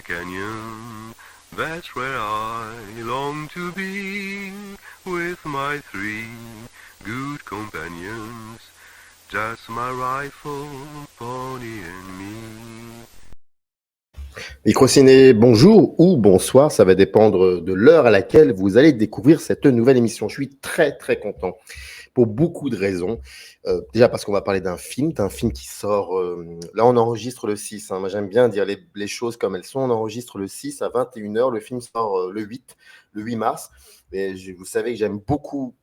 canyon. That's where I long to be with my three good companions. Just my rifle, pony and me. Microciné, bonjour ou bonsoir, ça va dépendre de l'heure à laquelle vous allez découvrir cette nouvelle émission. Je suis très très content pour beaucoup de raisons. Déjà parce qu'on va parler d'un film qui sort, là on enregistre le 6, hein. Moi j'aime bien dire les choses comme elles sont, on enregistre le 6 à 21h, le film sort le 8 mars. Et vous savez que j'aime beaucoup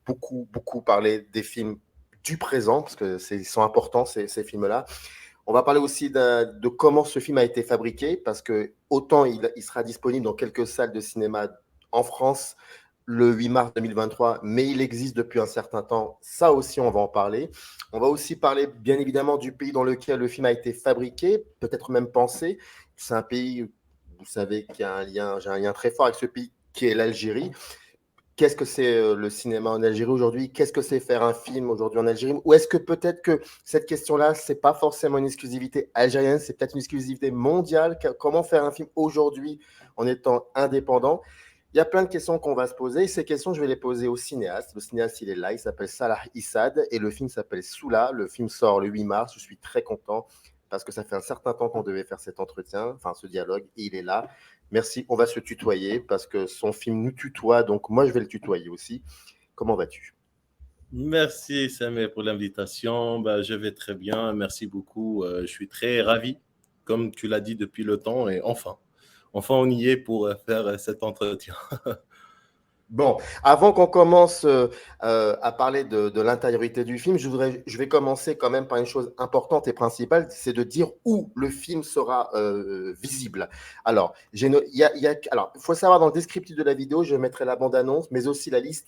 parler des films du présent, parce que ils sont importants ces films-là. On va parler aussi de comment ce film a été fabriqué, parce que autant il sera disponible dans quelques salles de cinéma en France le 8 mars 2023, mais il existe depuis un certain temps. Ça aussi, on va en parler. On va aussi parler, bien évidemment, du pays dans lequel le film a été fabriqué, peut-être même pensé. C'est un pays, vous savez, j'ai un lien très fort avec ce pays qui est l'Algérie. Qu'est-ce que c'est le cinéma en Algérie aujourd'hui? Qu'est-ce que c'est faire un film aujourd'hui en Algérie? Ou est-ce que peut-être que cette question-là, ce n'est pas forcément une exclusivité algérienne, c'est peut-être une exclusivité mondiale? Comment faire un film aujourd'hui en étant indépendant? Il y a plein de questions qu'on va se poser. Et ces questions, je vais les poser au cinéaste. Le cinéaste, il est là, il s'appelle Salah Issad et le film s'appelle Soula. Le film sort le 8 mars. Je suis très content parce que ça fait un certain temps qu'on devait faire cet entretien, enfin ce dialogue, et il est là. Merci, on va se tutoyer parce que son film nous tutoie, donc moi je vais le tutoyer aussi. Comment vas-tu? Merci Samé pour l'invitation. Je vais très bien, merci beaucoup. Je suis très ravi, comme tu l'as dit depuis le temps, et enfin on y est pour faire cet entretien. Bon, avant qu'on commence à parler de l'intériorité du film, je vais commencer quand même par une chose importante et principale, c'est de dire où le film sera visible. Alors, il faut savoir dans le descriptif de la vidéo, je mettrai la bande-annonce, mais aussi la liste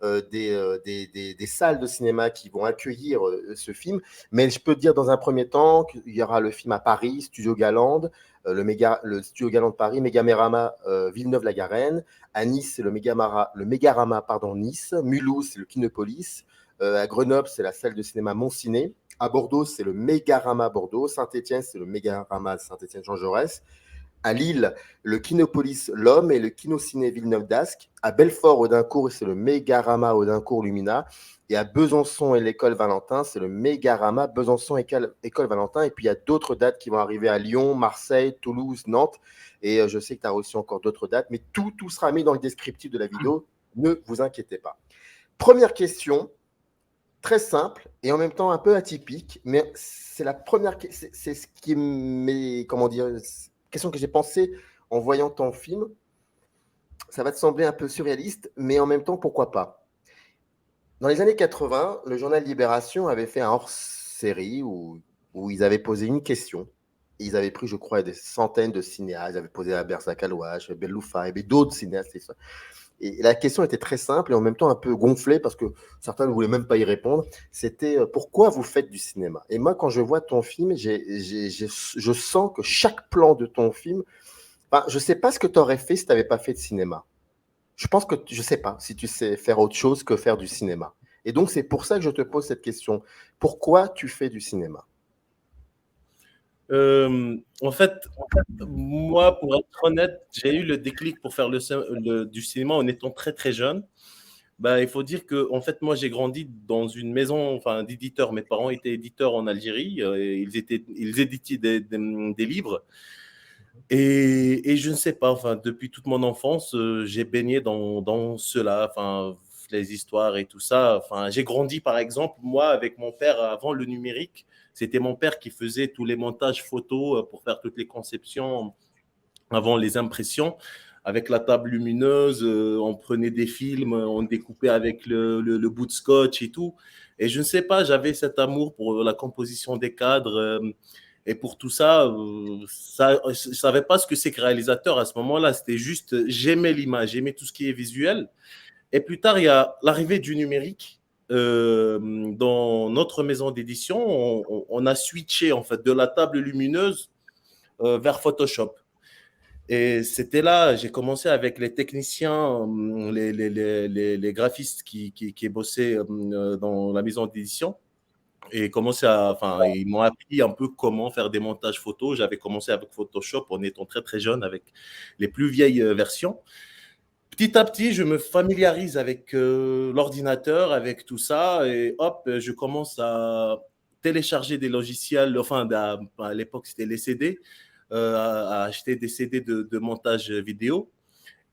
des salles de cinéma qui vont accueillir ce film. Mais je peux te dire dans un premier temps qu'il y aura le film à Paris, Studio Galande, le Studio Galande de Paris, Mégamérama Villeneuve-la-Garenne. À Nice, c'est le Mégarama Nice. Mulhouse, c'est le Kinopolis. À Grenoble, c'est la salle de cinéma Montciné. À Bordeaux, c'est le Mégarama Bordeaux. Saint-Étienne, c'est le Mégarama Saint-Étienne-Jean Jaurès. À Lille, le Kinopolis L'Homme et le Kinociné Villeneuve d'Ascq. À Belfort, Audincourt, c'est le Mégarama Audincourt Lumina. Et à Besançon et l'école Valentin, c'est le Mégarama Besançon école Valentin. Et puis il y a d'autres dates qui vont arriver à Lyon, Marseille, Toulouse, Nantes. Et je sais que tu as reçu encore d'autres dates, mais tout sera mis dans le descriptif de la vidéo. Ne vous inquiétez pas. Première question, très simple et en même temps un peu atypique, mais c'est la première, c'est ce qui m'est, comment dire, question que j'ai pensé en voyant ton film. Ça va te sembler un peu surréaliste, mais en même temps, pourquoi pas? Dans les années 80, le journal Libération avait fait un hors-série où ils avaient posé une question. Ils avaient pris, je crois, des centaines de cinéastes. Ils avaient posé à Berza Kalouach, Belloufa et d'autres cinéastes. Et la question était très simple et en même temps un peu gonflée parce que certains ne voulaient même pas y répondre. C'était pourquoi vous faites du cinéma? Et moi, quand je vois ton film, je sens que chaque plan de ton film, je ne sais pas ce que tu aurais fait si tu n'avais pas fait de cinéma. Je pense que je ne sais pas si tu sais faire autre chose que faire du cinéma. Et donc, c'est pour ça que je te pose cette question. Pourquoi tu fais du cinéma? En fait, moi, pour être honnête, j'ai eu le déclic pour faire du cinéma en étant très très jeune. Il faut dire que en fait, moi, j'ai grandi dans une maison, enfin, d'éditeurs. Mes parents étaient éditeurs en Algérie. Et ils éditaient des livres. Et je ne sais pas, enfin, depuis toute mon enfance, j'ai baigné dans cela, enfin, les histoires et tout ça. Enfin, j'ai grandi, par exemple, moi, avec mon père avant le numérique. C'était mon père qui faisait tous les montages photos pour faire toutes les conceptions avant les impressions. Avec la table lumineuse, on prenait des films, on découpait avec le bout de scotch et tout. Et je ne sais pas, j'avais cet amour pour la composition des cadres. Et pour tout ça, je ne savais pas ce que c'est que réalisateur à ce moment-là. C'était juste, j'aimais l'image, j'aimais tout ce qui est visuel. Et plus tard, il y a l'arrivée du numérique. Dans notre maison d'édition, on a switché en fait de la table lumineuse vers Photoshop. Et c'était là, j'ai commencé avec les techniciens, les graphistes qui bossaient dans la maison d'édition. et ils m'ont appris un peu comment faire des montages photos. J'avais commencé avec Photoshop en étant très très jeune avec les plus vieilles versions. Petit à petit, je me familiarise avec l'ordinateur, avec tout ça, et hop, je commence à télécharger des logiciels, à l'époque c'était les CD, à acheter des CD de montage vidéo.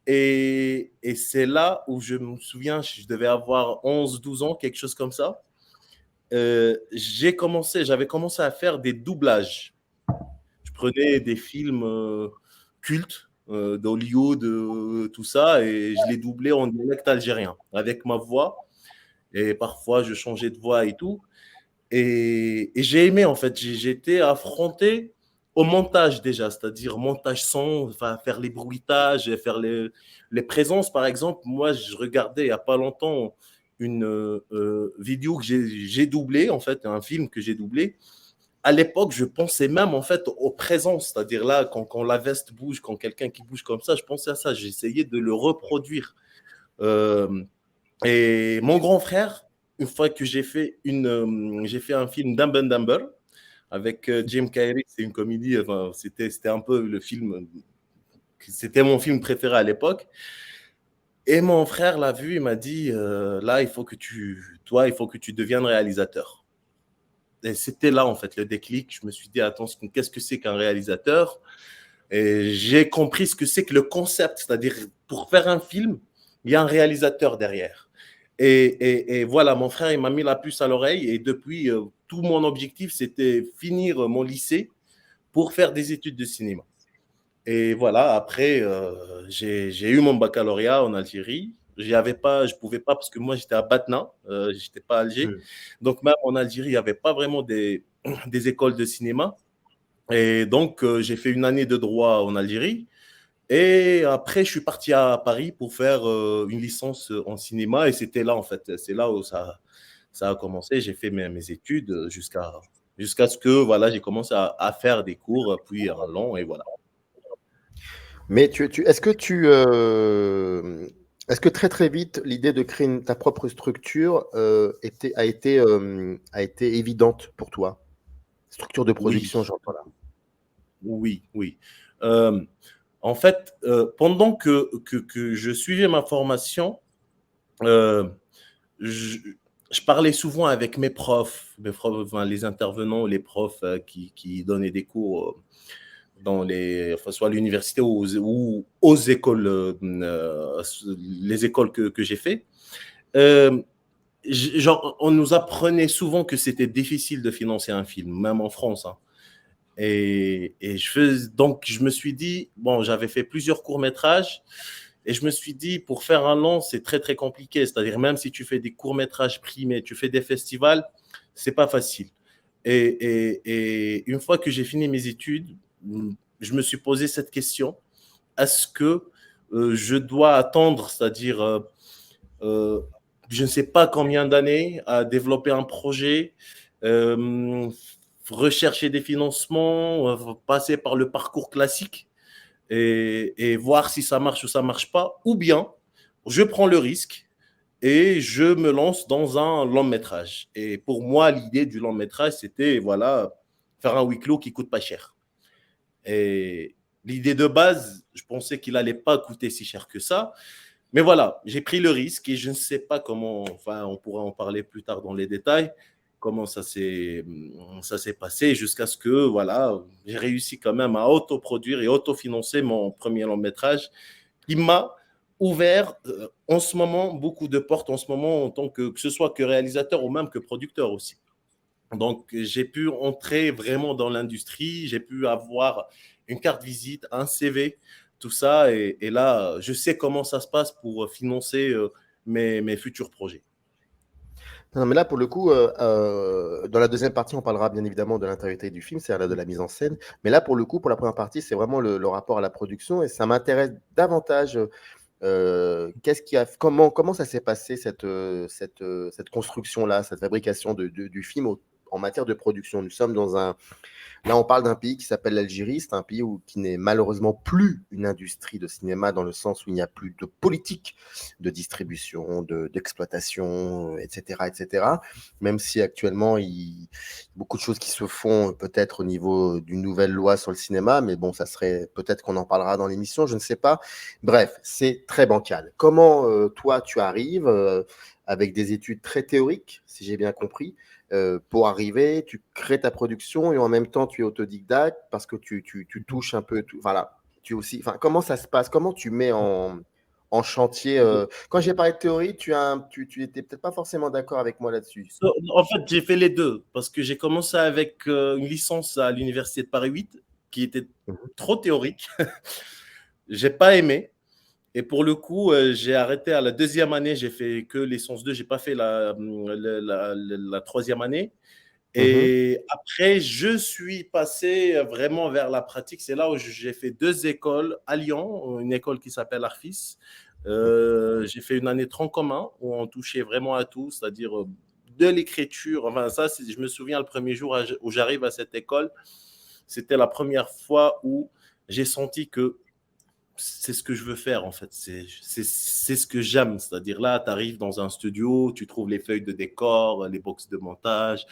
Et c'est là où je me souviens, je devais avoir 11, 12 ans, quelque chose comme ça. J'avais commencé à faire des doublages. Je prenais des films cultes d'Hollywood, tout ça, et je les doublais en dialecte algérien avec ma voix. Et parfois, je changeais de voix et tout. Et j'ai aimé, en fait. J'ai été affronté au montage déjà, c'est-à-dire montage son, enfin, faire les bruitages, faire les présences. Par exemple, moi, je regardais il n'y a pas longtemps une vidéo que j'ai doublée, en fait, un film que j'ai doublé. À l'époque, je pensais même en fait aux présences, c'est-à-dire là, quand la veste bouge, quand quelqu'un qui bouge comme ça, je pensais à ça. J'essayais de le reproduire. Euh, et mon grand frère, une fois que j'ai fait un film Dumb and Dumber avec Jim Carrey, c'est une comédie. Enfin, c'était un peu le film, c'était mon film préféré à l'époque. Et mon frère l'a vu, il m'a dit là, il faut que tu deviennes réalisateur. Et c'était là, en fait, le déclic. Je me suis dit, attends, qu'est-ce que c'est qu'un réalisateur? Et j'ai compris ce que c'est que le concept, c'est-à-dire, pour faire un film, il y a un réalisateur derrière. Et voilà, mon frère, il m'a mis la puce à l'oreille. Et depuis, tout mon objectif, c'était finir mon lycée pour faire des études de cinéma. Et voilà, après, j'ai eu mon baccalauréat en Algérie. Je pouvais pas parce que moi j'étais à Batna, j'étais pas à Alger. Donc même en Algérie, il n'y avait pas vraiment des écoles de cinéma. Et donc j'ai fait une année de droit en Algérie. Et après, je suis parti à Paris pour faire une licence en cinéma. Et c'était là, en fait, c'est là où ça a commencé. J'ai fait mes études jusqu'à ce que voilà, j'ai commencé à faire des cours, puis un long, et voilà. Mais est-ce que très très vite l'idée de créer ta propre structure a été évidente pour toi? Structure de Oui, production, j'entends là. oui, oui. Euh, En fait, pendant que je suivais ma formation, euh, je, je parlais souvent avec mes profs, enfin, les intervenants, les profs qui donnaient des cours soit à l'université ou aux écoles, les écoles que j'ai fait. Euh, Genre, on nous apprenait souvent que c'était difficile de financer un film, même en France, hein. Donc, je me suis dit, bon, j'avais fait plusieurs courts-métrages et je me suis dit, pour faire un long, c'est très, très compliqué. C'est-à-dire, même si tu fais des courts-métrages primés, tu fais des festivals, c'est pas facile. Et une fois que j'ai fini mes études, je me suis posé cette question. Est-ce que je dois attendre, c'est-à-dire, euh, je ne sais pas combien d'années à développer un projet, euh, rechercher des financements, passer par le parcours classique et voir si ça marche ou ça marche pas, ou bien je prends le risque et je me lance dans un long métrage. Et pour moi, l'idée du long métrage, c'était voilà, faire un huis clos qui coûte pas cher. Et l'idée de base, je pensais qu'il allait pas coûter si cher que ça. Mais voilà, j'ai pris le risque et je ne sais pas comment, enfin, on pourra en parler plus tard dans les détails, comment ça s'est passé jusqu'à ce que, voilà, j'ai réussi quand même à autoproduire et autofinancer mon premier long métrage qui m'a ouvert en ce moment beaucoup de portes en ce moment en tant que ce soit que réalisateur ou même que producteur aussi. Donc, j'ai pu entrer vraiment dans l'industrie, j'ai pu avoir une carte visite, un CV, tout ça. Et là, je sais comment ça se passe pour financer mes futurs projets. Non, mais là, pour le coup, dans la deuxième partie, on parlera bien évidemment de l'intégrité du film, c'est-à-dire de la mise en scène. Mais là, pour le coup, pour la première partie, c'est vraiment le rapport à la production et ça m'intéresse davantage. Comment ça s'est passé cette construction-là, cette fabrication du film en matière de production. Nous sommes dans un... Là, on parle d'un pays qui s'appelle l'Algérie. C'est un pays qui n'est malheureusement plus une industrie de cinéma dans le sens où il n'y a plus de politique de distribution, d'exploitation, etc., etc. Même si actuellement, il y a beaucoup de choses qui se font peut-être au niveau d'une nouvelle loi sur le cinéma, mais bon, ça serait peut-être qu'on en parlera dans l'émission, je ne sais pas. Bref, c'est très bancal. Comment toi, tu arrives avec des études très théoriques, si j'ai bien compris, pour arriver, tu crées ta production et en même temps, tu es autodidacte parce que tu touches un peu tout. Voilà. Tu aussi, enfin, comment ça se passe? Comment tu mets en chantier Quand j'ai parlé de théorie, tu étais peut-être pas forcément d'accord avec moi là-dessus. En fait, j'ai fait les deux parce que j'ai commencé avec une licence à l'université de Paris 8 qui était trop théorique. J'ai pas aimé. Et pour le coup, j'ai arrêté à la deuxième année. J'ai fait que licence 2. J'ai pas fait la troisième année. Et après, je suis passé vraiment vers la pratique. C'est là où j'ai fait 2 écoles à Lyon, une école qui s'appelle Arfis. J'ai fait une année tronc commun où on touchait vraiment à tout, c'est-à-dire de l'écriture. Enfin, ça, je me souviens le premier jour où j'arrive à cette école, c'était la première fois où j'ai senti que c'est ce que je veux faire en fait, c'est ce que j'aime, c'est-à-dire là, tu arrives dans un studio, tu trouves les feuilles de décor, les box de montage,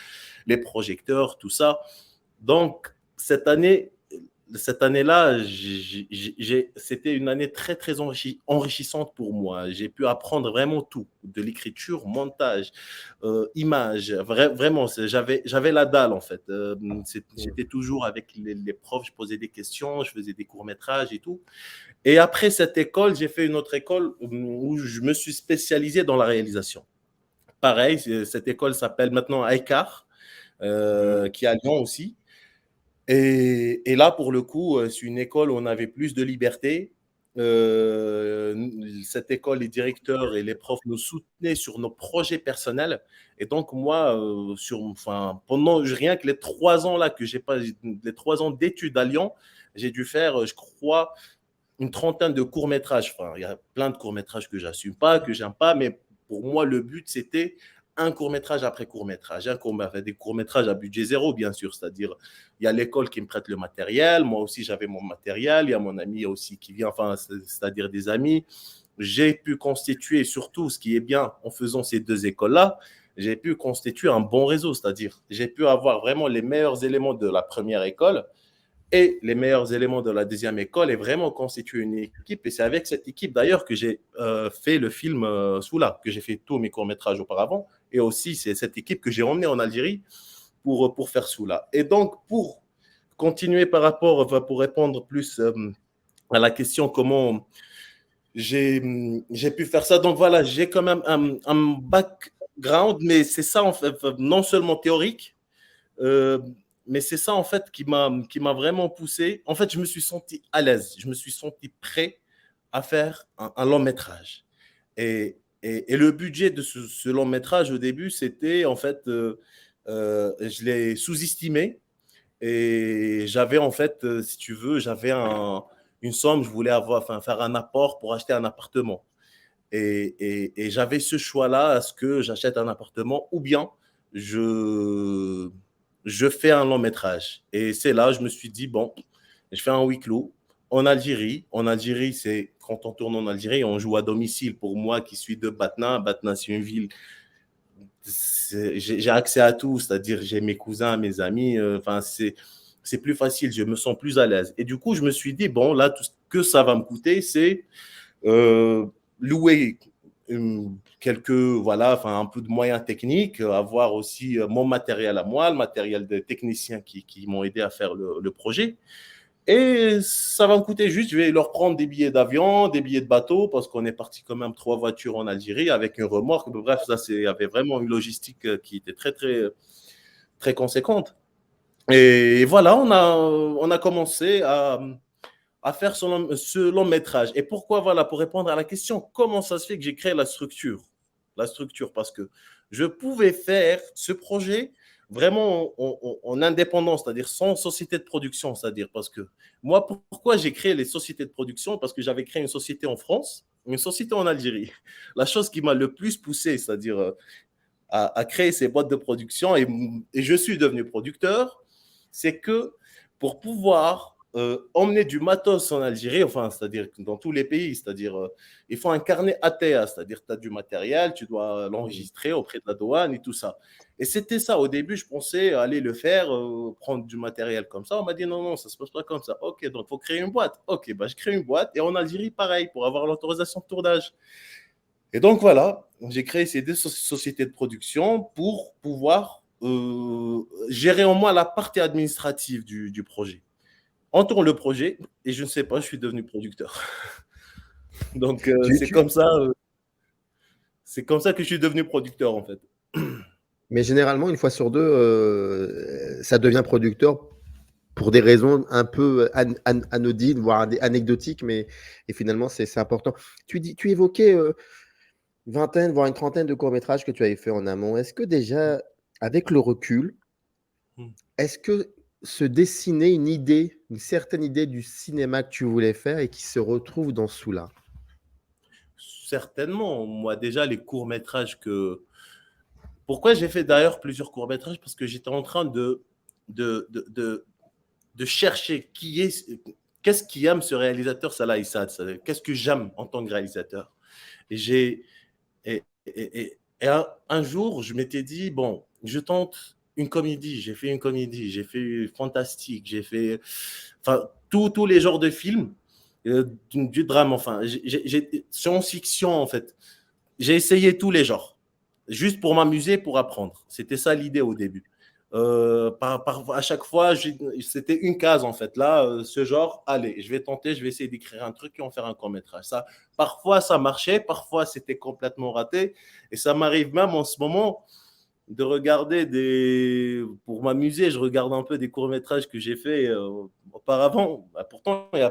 les projecteurs, tout ça. Donc, cette année-là, c'était une année très, très enrichissante pour moi. J'ai pu apprendre vraiment tout, de l'écriture, montage, image. Vraiment, j'avais la dalle, en fait. J'étais toujours avec les profs, je posais des questions, je faisais des courts-métrages et tout. Et après cette école, j'ai fait une autre école où je me suis spécialisé dans la réalisation. Pareil, cette école s'appelle maintenant ICAR, qui est à Lyon aussi. Et là, pour le coup, c'est une école où on avait plus de liberté. Cette école, les directeurs et les profs nous soutenaient sur nos projets personnels. Et donc, moi, pendant rien que les 3 ans là que j'ai pas, les 3 ans d'études à Lyon, j'ai dû faire, je crois, une trentaine de courts-métrages. Enfin, il y a plein de courts-métrages que j'assume pas, que j'aime pas, mais pour moi, le but, c'était un court-métrage après court-métrage. Des courts-métrages à budget zéro, bien sûr. C'est-à-dire, il y a l'école qui me prête le matériel. Moi aussi, j'avais mon matériel. Il y a mon ami aussi qui vient, enfin, c'est-à-dire des amis. J'ai pu constituer, surtout, ce qui est bien en faisant ces 2 écoles-là, j'ai pu constituer un bon réseau. C'est-à-dire, j'ai pu avoir vraiment les meilleurs éléments de la première école et les meilleurs éléments de la deuxième école et vraiment constituer une équipe. Et c'est avec cette équipe d'ailleurs que j'ai fait le film Soula, que j'ai fait tous mes courts-métrages auparavant. Et aussi, c'est cette équipe que j'ai emmenée en Algérie pour faire Soula. Et donc, pour continuer pour répondre plus à la question comment j'ai pu faire ça. Donc voilà, j'ai quand même un background, mais c'est ça en fait, non seulement théorique, mais c'est ça, en fait, qui m'a vraiment poussé. En fait, je me suis senti à l'aise. Je me suis senti prêt à faire un long métrage. Et le budget de ce long métrage, au début, c'était, en fait, je l'ai sous-estimé. Et j'avais, en fait, si tu veux, j'avais une somme. Je voulais faire un apport pour acheter un appartement. Et j'avais ce choix-là, à ce que j'achète un appartement ou bien je fais un long métrage. Et c'est là, je me suis dit, bon, je fais un huis clos en Algérie. En Algérie, c'est quand on tourne en Algérie, on joue à domicile. Pour moi qui suis de Batna, Batna, c'est une ville, j'ai accès à tout, c'est-à-dire j'ai mes cousins, mes amis, c'est plus facile, je me sens plus à l'aise. Et du coup, je me suis dit, bon, là, tout ce que ça va me coûter, c'est louer un peu de moyens techniques, avoir aussi mon matériel à moi, le matériel des techniciens qui m'ont aidé à faire le projet. Et ça va me coûter juste, je vais leur prendre des billets d'avion, des billets de bateau, parce qu'on est parti quand même 3 voitures en Algérie avec une remorque. Bref, il y avait vraiment une logistique qui était très, très, très conséquente. Et voilà, on a commencé à faire ce long métrage. Et pourquoi, voilà, pour répondre à la question, comment ça se fait que j'ai créé la structure? La structure, parce que je pouvais faire ce projet vraiment en indépendance, c'est-à-dire sans société de production, c'est-à-dire parce que moi, pourquoi j'ai créé les sociétés de production? Parce que j'avais créé une société en France, une société en Algérie. La chose qui m'a le plus poussé, c'est-à-dire à créer ces boîtes de production et je suis devenu producteur, c'est que pour pouvoir emmener du matos en Algérie, enfin, c'est-à-dire dans tous les pays, c'est-à-dire il faut un carnet ATA, c'est-à-dire tu as du matériel, tu dois l'enregistrer auprès de la douane et tout ça. Et c'était ça. Au début, je pensais aller le faire, prendre du matériel comme ça. On m'a dit non, non, ça ne se passe pas comme ça. Ok, donc il faut créer une boîte. Ok, bah, je crée une boîte. Et en Algérie, pareil, pour avoir l'autorisation de tournage. Et donc voilà, j'ai créé ces deux sociétés de production pour pouvoir gérer au moins la partie administrative du projet. On tourne le projet et je ne sais pas, je suis devenu producteur. Donc Tu, tu- c'est comme ça que je suis devenu producteur en fait. Mais généralement, une fois sur deux, ça devient producteur pour des raisons un peu anodines, voire anecdotiques, mais et finalement, c'est important. Tu évoquais vingtaine, voire une trentaine de courts-métrages que tu avais fait en amont. Est-ce que déjà, avec le recul, est-ce que se dessinait une idée, une certaine idée du cinéma que tu voulais faire et qui se retrouve dans Soula? Certainement, moi déjà les courts-métrages que... Pourquoi j'ai fait d'ailleurs plusieurs courts-métrages? Parce que j'étais en train de, de, de, de chercher qu'est-ce qui aime ce réalisateur Salah Issad, qu'est-ce que j'aime en tant que réalisateur. Et j'ai et un jour, je m'étais dit, bon, je tente une comédie. J'ai fait une comédie, j'ai fait fantastique, j'ai fait enfin, tous les genres de films, du drame, enfin, science-fiction, en fait. J'ai essayé tous les genres, juste pour m'amuser, pour apprendre. C'était ça l'idée au début. À chaque fois, c'était une case en fait. Là, ce genre, allez, je vais tenter, je vais essayer d'écrire un truc et en faire un court-métrage. Ça, parfois, ça marchait, parfois, c'était complètement raté. Et ça m'arrive même en ce moment de regarder pour m'amuser, je regarde un peu des courts-métrages que j'ai fait auparavant. Bah, pourtant, il y a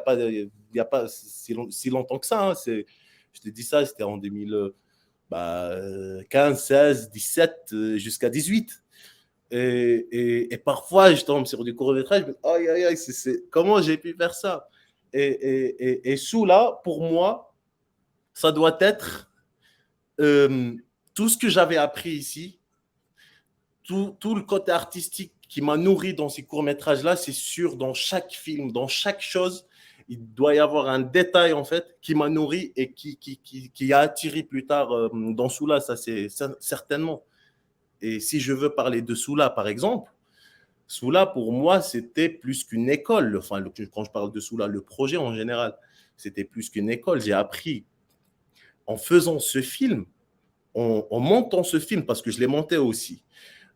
pas si longtemps que ça. Hein. Je te dis ça, c'était en 2015, 16, 17, jusqu'à 18. Et parfois, je tombe sur du court-métrage, je me dis, aïe, aïe, aïe, comment j'ai pu faire ça? Et sous là, pour moi, ça doit être tout ce que j'avais appris ici, tout le côté artistique qui m'a nourri dans ces courts-métrages-là, c'est sûr, dans chaque film, dans chaque chose, il doit y avoir un détail, en fait, qui m'a nourri et qui a attiré plus tard dans Soula, ça c'est certainement. Et si je veux parler de Soula, par exemple, Soula, pour moi, c'était plus qu'une école. Enfin, quand je parle de Soula, le projet en général, c'était plus qu'une école. J'ai appris en faisant ce film, en montant ce film, parce que je l'ai monté aussi,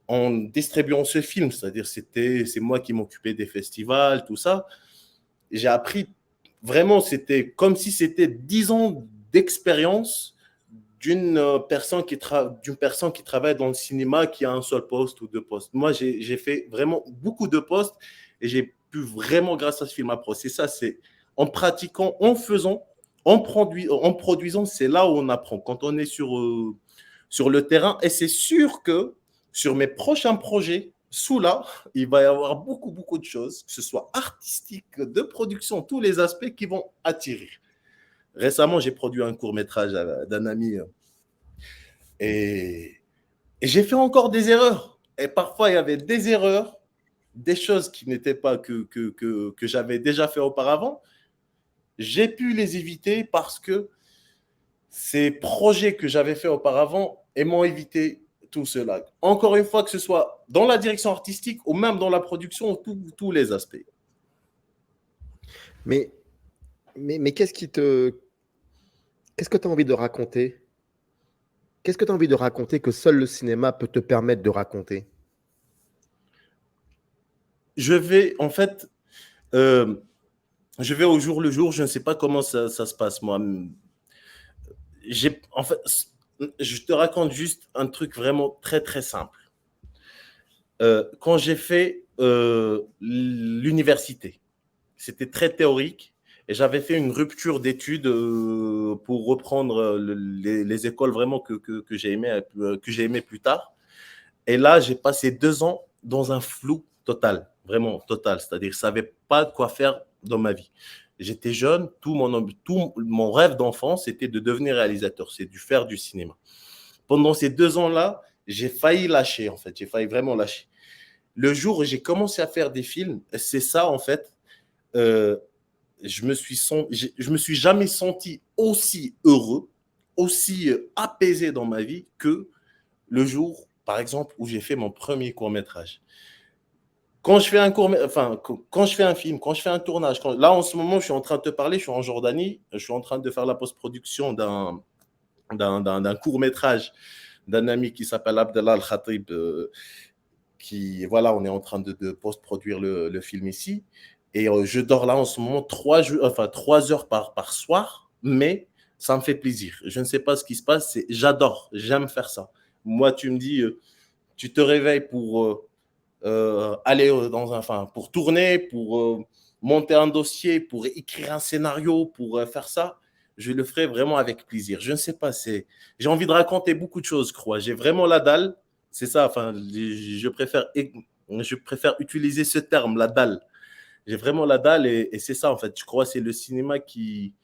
en distribuant ce film, c'est-à-dire c'est moi qui m'occupais des festivals, tout ça. J'ai appris vraiment, c'était comme si c'était 10 ans d'expérience d'une personne qui travaille dans le cinéma qui a un seul poste ou deux postes. Moi, j'ai fait vraiment beaucoup de postes et j'ai pu vraiment, grâce à ce film, apprendre. C'est ça, c'est en pratiquant, en faisant, en produisant, c'est là où on apprend. Quand on est sur le terrain, et c'est sûr que sur mes prochains projets, sous là, il va y avoir beaucoup, beaucoup de choses, que ce soit artistique, de production, tous les aspects qui vont attirer. Récemment, j'ai produit un court-métrage d'un ami et j'ai fait encore des erreurs. Et parfois, il y avait des erreurs, des choses qui n'étaient pas que j'avais déjà fait auparavant. J'ai pu les éviter parce que ces projets que j'avais fait auparavant m'ont évité tout cela. Encore une fois, que ce soit dans la direction artistique ou même dans la production, tous les aspects. Mais qu'est-ce que tu as envie de raconter? Qu'est-ce que tu as envie de raconter que seul le cinéma peut te permettre de raconter? Je vais, en fait, je vais au jour le jour. Je ne sais pas comment ça se passe, moi. En fait, je te raconte juste un truc vraiment très, très simple. Quand j'ai fait l'université, c'était très théorique et j'avais fait une rupture d'études pour reprendre les écoles vraiment que j'ai aimé plus tard. Et là, j'ai passé 2 ans dans un flou total, vraiment total. C'est-à-dire que je ne savais pas quoi faire dans ma vie. J'étais jeune, tout mon rêve d'enfant, c'était de devenir réalisateur, c'est de faire du cinéma. Pendant ces 2 ans-là, j'ai failli lâcher, en fait. J'ai failli vraiment lâcher. Le jour où j'ai commencé à faire des films, c'est ça, en fait. Euh, je me suis jamais senti aussi heureux, aussi apaisé dans ma vie que le jour, par exemple, où j'ai fait mon premier court-métrage. Quand je fais quand je fais un film, quand je fais un tournage, là, en ce moment, je suis en train de te parler, je suis en Jordanie, je suis en train de faire la post-production d'un court-métrage d'un ami qui s'appelle Abdellah Al-Khatib, voilà, on est en train de post-produire le film ici. Et je dors là en ce moment 3 heures par soir, mais ça me fait plaisir. Je ne sais pas ce qui se passe, j'adore, j'aime faire ça. Moi, tu me dis, tu te réveilles pour aller pour tourner, pour monter un dossier, pour écrire un scénario, pour faire ça, je le ferai vraiment avec plaisir. Je ne sais pas, j'ai envie de raconter beaucoup de choses, je crois. J'ai vraiment la dalle. C'est ça, je préfère utiliser ce terme, la dalle. J'ai vraiment la dalle et c'est ça, en fait. Je crois que c'est le cinéma qui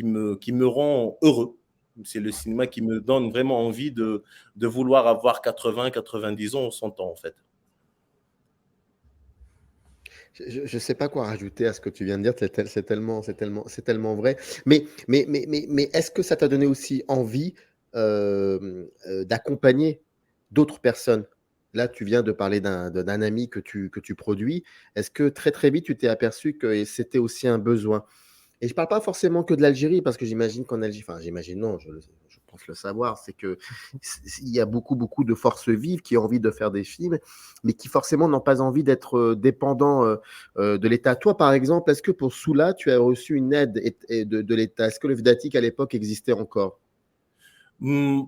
me rend heureux. C'est le cinéma qui me donne vraiment envie de vouloir avoir 80, 90 ans, 100 ans, en fait. Je ne sais pas quoi rajouter à ce que tu viens de dire, c'est tellement vrai. Mais est-ce que ça t'a donné aussi envie d'accompagner d'autres personnes? Là, tu viens de parler d'un ami que tu produis. Est-ce que très très vite, tu t'es aperçu que c'était aussi un besoin? Et je ne parle pas forcément que de l'Algérie, parce que j'imagine qu'en Algérie, enfin j'imagine non, je pense le savoir, c'est qu'il y a beaucoup, beaucoup de forces vives qui ont envie de faire des films, mais qui forcément n'ont pas envie d'être dépendants de l'État. Toi, par exemple, est-ce que pour Soula, tu as reçu une aide de l'État? Est-ce que le VDATIC à l'époque existait encore?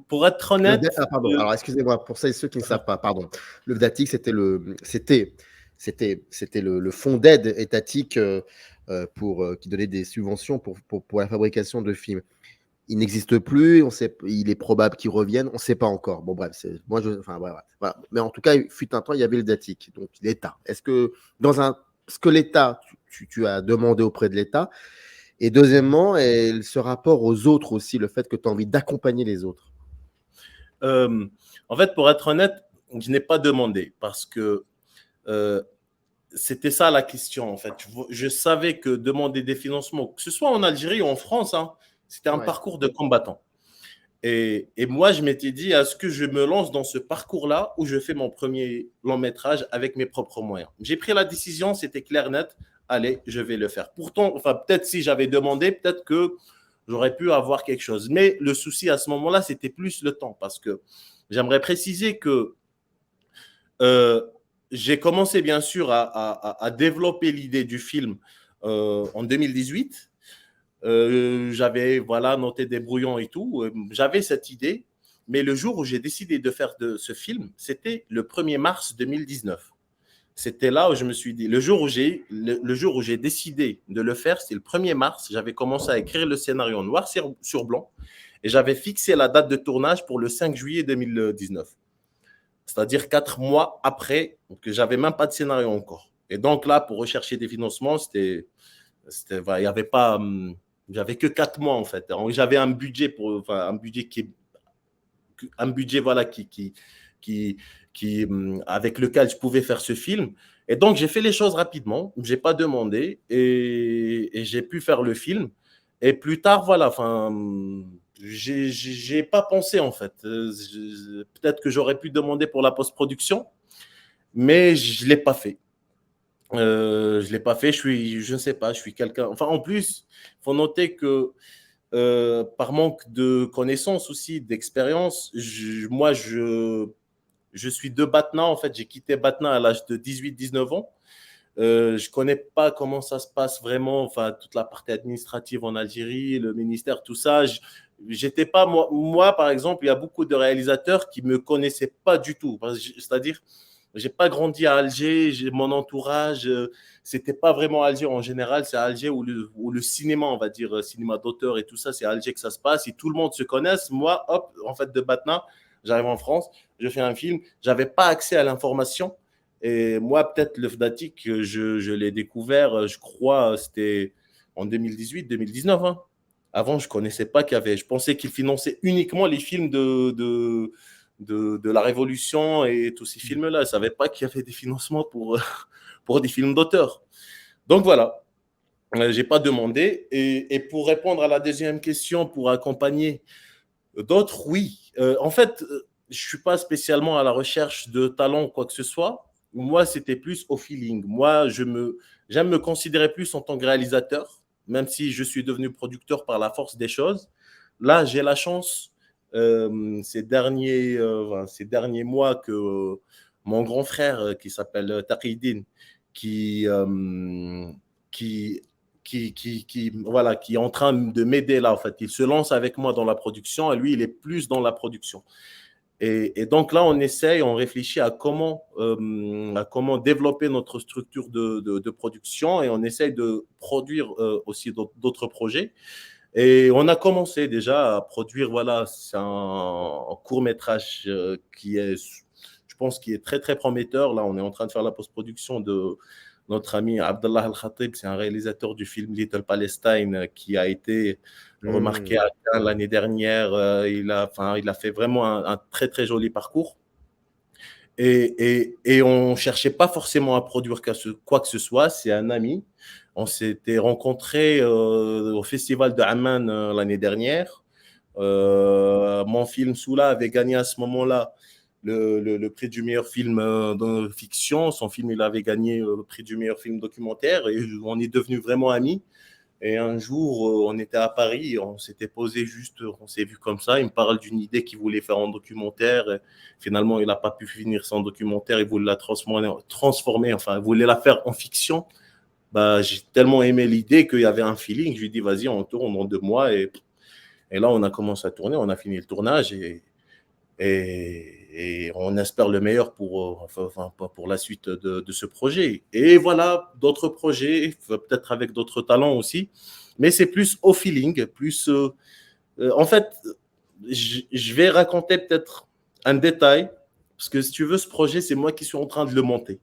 Pour être honnête, Pardon, alors excusez-moi, pour ça et ceux qui ne savent pas, pardon. Le VDATIC, c'était le fonds d'aide étatique qui donnait des subventions pour la fabrication de films. Il n'existe plus, il est probable qu'il revienne, on ne sait pas encore. Bon, bref, voilà. Mais en tout cas, il fut un temps, il y avait le DATIC, donc l'État. Est-ce que l'État, tu as demandé auprès de l'État? Et deuxièmement, ce rapport aux autres aussi, le fait que tu as envie d'accompagner les autres. En fait, pour être honnête, je n'ai pas demandé parce que c'était ça la question, en fait. Je savais que demander des financements, que ce soit en Algérie ou en France, hein, c'était un parcours de combattant. Et moi, je m'étais dit, est-ce que je me lance dans ce parcours-là où je fais mon premier long métrage avec mes propres moyens? J'ai pris la décision, c'était clair, net, allez, je vais le faire. Pourtant, peut-être si j'avais demandé, peut-être que j'aurais pu avoir quelque chose. Mais le souci à ce moment-là, c'était plus le temps, parce que j'aimerais préciser que j'ai commencé bien sûr à développer l'idée du film en 2018. J'avais noté des brouillons et tout. J'avais cette idée, mais le jour où j'ai décidé de faire ce film, c'était le 1er mars 2019. C'était là où je me suis dit, le jour où j'ai décidé de le faire, c'est le 1er mars. J'avais commencé à écrire le scénario en noir sur blanc et j'avais fixé la date de tournage pour le 5 juillet 2019. C'est-à-dire 4 mois après que j'avais même pas de scénario encore. Et donc là, pour rechercher des financements, il y avait pas, j'avais que 4 mois en fait. J'avais un budget avec lequel je pouvais faire ce film. Et donc j'ai fait les choses rapidement. J'ai pas demandé et j'ai pu faire le film. Et plus tard, j'ai pas pensé en fait. Peut-être que j'aurais pu demander pour la post-production, mais je l'ai pas fait. Je l'ai pas fait. Je ne sais pas. Je suis quelqu'un. Enfin, en plus, il faut noter que par manque de connaissances aussi, d'expérience, moi, je suis de Batna. En fait, j'ai quitté Batna à l'âge de 18-19 ans. Je connais pas comment ça se passe vraiment, toute la partie administrative en Algérie, le ministère, tout ça. J'étais pas moi, par exemple, il y a beaucoup de réalisateurs qui me connaissaient pas du tout. C'est-à-dire, j'ai pas grandi à Alger, mon entourage, c'était pas vraiment Alger en général, c'est à Alger où le cinéma, on va dire, cinéma d'auteur et tout ça, c'est à Alger que ça se passe et tout le monde se connaisse. Moi, hop, en fait, de Batna, j'arrive en France, je fais un film, j'avais pas accès à l'information. Et moi, peut-être le FDATIC, je l'ai découvert, je crois, c'était en 2018-2019. Hein. Avant, je ne connaissais pas qu'il y avait. Je pensais qu'il finançait uniquement les films de La Révolution et tous ces films-là. Je ne savais pas qu'il y avait des financements pour des films d'auteur. Donc voilà, je n'ai pas demandé. Et pour répondre à la deuxième question, pour accompagner d'autres, oui. En fait, je ne suis pas spécialement à la recherche de talent ou quoi que ce soit. Moi, c'était plus au feeling. Moi, j'aime me considérer plus en tant que réalisateur, même si je suis devenu producteur par la force des choses. Là, j'ai la chance, ces derniers mois, que mon grand frère, qui s'appelle Taqiyuddin, qui, qui, voilà, qui est en train de m'aider là, en fait. Il se lance avec moi dans la production et lui, il est plus dans la production. Et donc là, on réfléchit à comment développer notre structure de production et on essaye de produire aussi d'autres projets. Et on a commencé déjà à produire, voilà, c'est un court-métrage qui est, je pense, qui est très, très prometteur. Là, on est en train de faire la post-production de notre ami Abdallah Al-Khatib. C'est un réalisateur du film Little Palestine qui a été remarqué à Cannes l'année dernière. Il a fait vraiment un très, très joli parcours. Et on ne cherchait pas forcément à produire quoi que ce soit. C'est un ami. On s'était rencontrés au festival de Amman l'année dernière. Mon film Soula avait gagné à ce moment-là le prix du meilleur film de fiction. Son film, il avait gagné le prix du meilleur film documentaire. Et on est devenus vraiment amis. Et un jour, on était à Paris, on s'était posé juste, on s'est vu comme ça. Il me parle d'une idée qu'il voulait faire en documentaire. Et finalement, il n'a pas pu finir son documentaire. Il voulait la transformer, enfin, il voulait la faire en fiction. Bah, j'ai tellement aimé l'idée qu'il y avait un feeling. Je lui ai dit, vas-y, on tourne en 2 mois. Et là, on a commencé à tourner. On a fini le tournage et on espère le meilleur pour la suite de ce projet. Et voilà, d'autres projets, peut-être avec d'autres talents aussi, mais c'est plus au feeling, plus... en fait, je vais raconter peut-être un détail, parce que si tu veux, ce projet, c'est moi qui suis en train de le monter.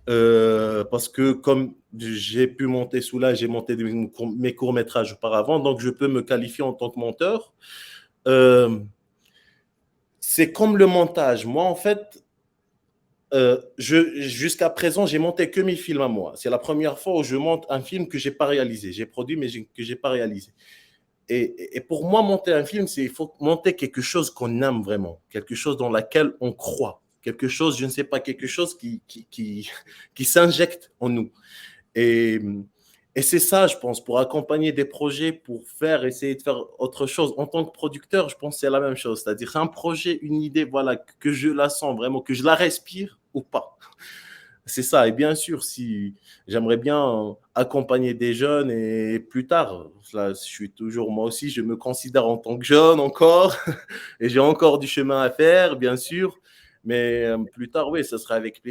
Parce que comme j'ai pu monter Soula, j'ai monté mes courts-métrages auparavant, donc je peux me qualifier en tant que monteur. C'est comme le montage. Moi, en fait, jusqu'à présent, j'ai monté que mes films à moi. C'est la première fois où je monte un film que je n'ai pas réalisé. J'ai produit, mais que je n'ai pas réalisé. Et pour moi, monter un film, il faut monter quelque chose qu'on aime vraiment, quelque chose dans laquelle on croit, quelque chose, je ne sais pas, quelque chose qui s'injecte en nous. Et c'est ça, je pense, pour accompagner des projets, pour essayer de faire autre chose. En tant que producteur, je pense que c'est la même chose. C'est-à-dire, c'est un projet, une idée, voilà, que je la sens vraiment, que je la respire ou pas. C'est ça. Et bien sûr, si j'aimerais bien accompagner des jeunes et plus tard, là, je suis toujours, moi aussi, je me considère en tant que jeune encore et j'ai encore du chemin à faire, bien sûr. Mais plus tard, oui, ce sera avec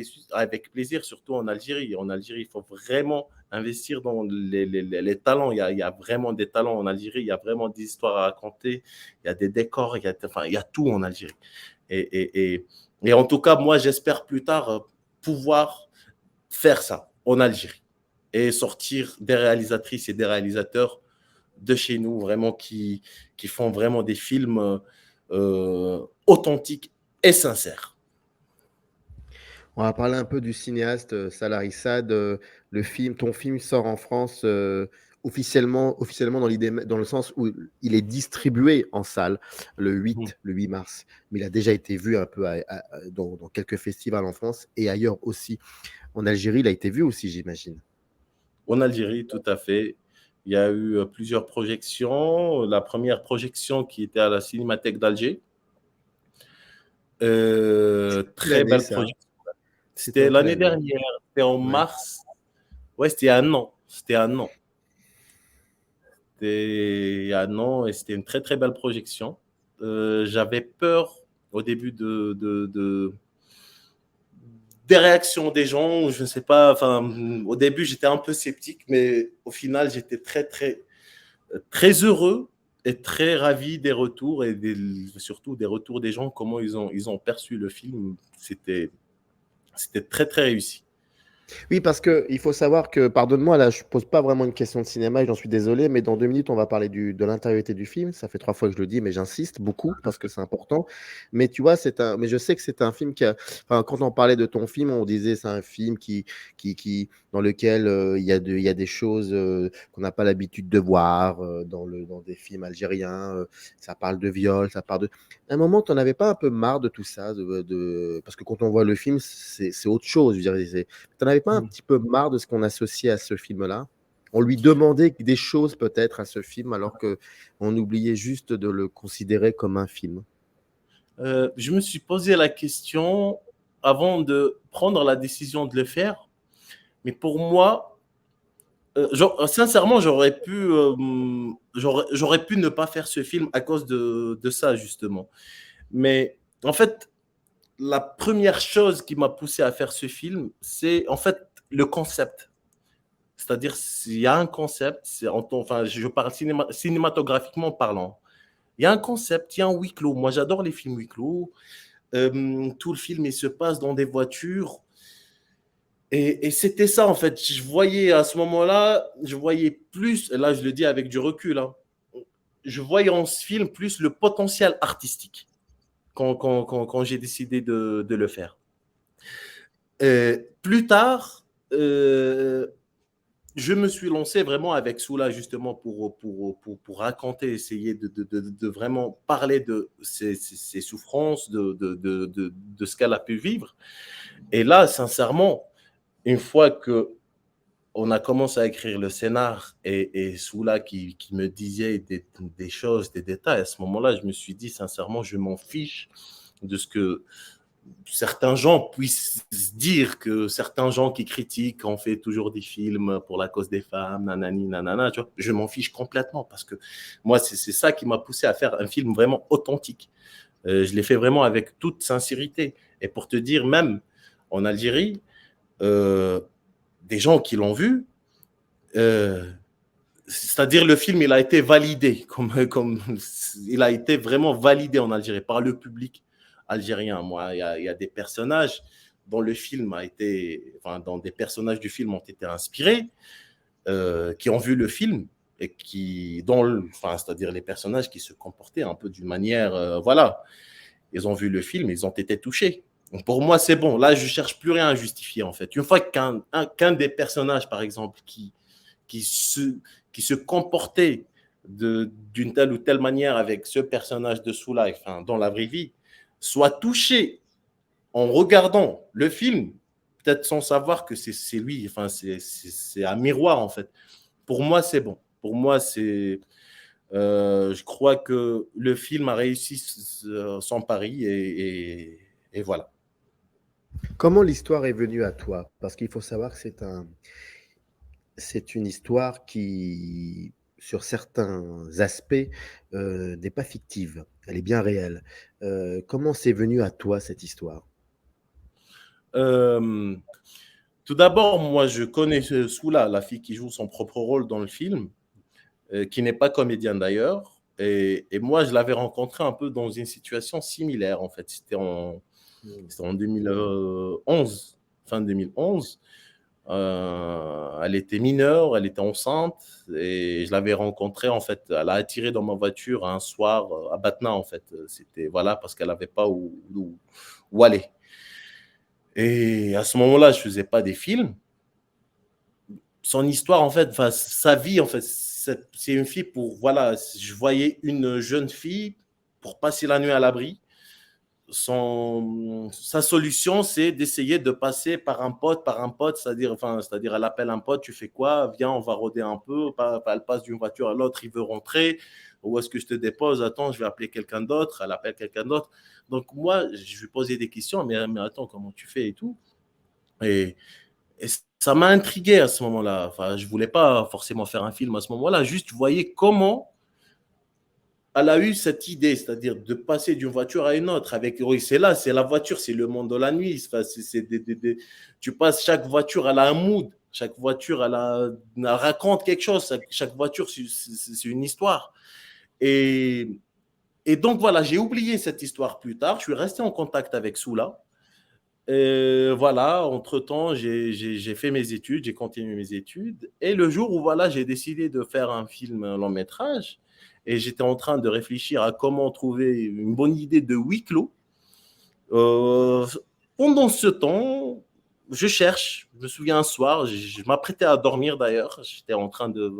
plaisir, surtout en Algérie. En Algérie, il faut vraiment investir dans les talents. Il y a vraiment des talents en Algérie. Il y a vraiment des histoires à raconter. Il y a des décors. Il y a tout en Algérie. Et en tout cas, moi, j'espère plus tard pouvoir faire ça en Algérie et sortir des réalisatrices et des réalisateurs de chez nous, vraiment qui font vraiment des films authentiques et sincères. On va parler un peu du cinéaste Salah Issad. Ton film sort en France officiellement dans le sens où il est distribué en salle le 8 mars. Mais il a déjà été vu un peu dans quelques festivals en France et ailleurs aussi. En Algérie, il a été vu aussi, j'imagine. En Algérie, tout à fait. Il y a eu plusieurs projections. La première projection qui était à la Cinémathèque d'Alger. Très belle projection. C'était l'année dernière, c'était en mars. Ouais, c'était un an. C'était un an. C'était un an et c'était une très très belle projection. J'avais peur au début des réactions des gens. Je ne sais pas. Enfin, au début, j'étais un peu sceptique, mais au final, j'étais très très très heureux et très ravi des retours et surtout des retours des gens. Comment ils ont perçu le film. C'était très très réussi. Oui, parce que il faut savoir que, pardonne-moi, là, je pose pas vraiment une question de cinéma et j'en suis désolé, mais dans 2 minutes, on va parler de l'intériorité du film. Ça fait 3 fois que je le dis, mais j'insiste beaucoup parce que c'est important. Mais tu vois, mais je sais que c'est un film enfin, quand on parlait de ton film, on disait c'est un film dans lequel il y a des choses qu'on n'a pas l'habitude de voir dans des films algériens. Ça parle de viol, ça parle de. À un moment, tu n'en avais pas un peu marre de tout ça, parce que quand on voit le film, c'est autre chose. Je veux dire, tu n'en avais pas un petit peu marre de ce qu'on associait à ce film-là? On lui demandait des choses peut-être à ce film alors qu'on oubliait juste de le considérer comme un film. Je me suis posé la question avant de prendre la décision de le faire, mais pour moi, sincèrement, j'aurais pu ne pas faire ce film à cause de ça, justement. Mais en fait, la première chose qui m'a poussé à faire ce film, c'est en fait le concept. C'est-à-dire, il y a un concept, enfin, je parle cinématographiquement parlant. Il y a un concept, il y a un huis clos. Moi, j'adore les films huis clos. Tout le film, il se passe dans des voitures. Et c'était ça, en fait. Je voyais à ce moment-là, je voyais plus, et là, je le dis avec du recul, hein, je voyais en ce film plus le potentiel artistique quand j'ai décidé de le faire. Plus tard, je me suis lancé vraiment avec Soula justement pour raconter, essayer de vraiment parler de ses souffrances, de ce qu'elle a pu vivre. Et là, sincèrement, une fois que on a commencé à écrire le scénar et Soula qui me disait des choses, des détails, à ce moment-là, je me suis dit sincèrement, je m'en fiche de ce que certains gens puissent dire, que certains gens qui critiquent, on fait toujours des films pour la cause des femmes, nanani, nanana, tu vois, je m'en fiche complètement parce que moi, c'est ça qui m'a poussé à faire un film vraiment authentique. Je l'ai fait vraiment avec toute sincérité. Et pour te dire, même en Algérie, euh, des gens qui l'ont vu, c'est-à-dire le film, il a été validé, il a été vraiment validé en Algérie par le public algérien. Moi, il y a des personnages dont le film a été, enfin, dont des personnages du film ont été inspirés, qui ont vu le film et enfin, c'est-à-dire les personnages qui se comportaient un peu d'une manière, voilà, ils ont vu le film, ils ont été touchés. Donc pour moi, c'est bon. Là, je cherche plus rien à justifier en fait. Une fois qu'un des personnages, par exemple, qui se, qui se comportait d'une telle ou telle manière avec ce personnage de Soula, enfin, dans la vraie vie, soit touché en regardant le film, peut-être sans savoir que c'est lui, enfin, c'est un miroir en fait. Pour moi, c'est bon. Pour moi, je crois que le film a réussi son pari et voilà. Comment l'histoire est venue à toi? Parce qu'il faut savoir que c'est une histoire qui, sur certains aspects, n'est pas fictive. Elle est bien réelle. Comment c'est venu à toi cette histoire? Euh, Tout d'abord, moi, je connais Soula, la fille qui joue son propre rôle dans le film, qui n'est pas comédienne d'ailleurs. Et moi, je l'avais rencontrée un peu dans une situation similaire, en fait. C'était en 2011, fin 2011. Elle était mineure, elle était enceinte, et je l'avais rencontrée, en fait. Elle a attiré dans ma voiture un soir à Batna, en fait. C'était, voilà, parce qu'elle n'avait pas où aller. Et à ce moment-là, je ne faisais pas des films. Son histoire, en fait, enfin, sa vie, en fait, c'est une fille pour, voilà, je voyais une jeune fille pour passer la nuit à l'abri. Sa solution, c'est d'essayer de passer par un pote, c'est-à-dire, enfin, c'est-à-dire, elle appelle un pote, tu fais quoi? Viens, on va rôder un peu. Elle passe d'une voiture à l'autre, il veut rentrer. Où est-ce que je te dépose? Attends, je vais appeler quelqu'un d'autre. Elle appelle quelqu'un d'autre. Donc, moi, je lui posais des questions, mais attends, comment tu fais et tout. Et, et ça m'a intrigué à ce moment-là. Enfin, je voulais pas forcément faire un film à ce moment-là. Juste, je voyais comment elle a eu cette idée, c'est-à-dire de passer d'une voiture à une autre. Avec, oui, c'est là, c'est la voiture, c'est le monde de la nuit. Enfin, tu passes, chaque voiture, elle a un mood. Chaque voiture, elle raconte quelque chose. Chaque voiture, c'est une histoire. Et, et donc, voilà, j'ai oublié cette histoire plus tard. Je suis resté en contact avec Soula. Et voilà, entre-temps, j'ai fait mes études, j'ai continué mes études. Et le jour où voilà, j'ai décidé de faire un film un long métrage, et j'étais en train de réfléchir à comment trouver une bonne idée de huis clos. Euh, Pendant ce temps, je cherche. Je me souviens un soir, je m'apprêtais à dormir d'ailleurs. J'étais en train de.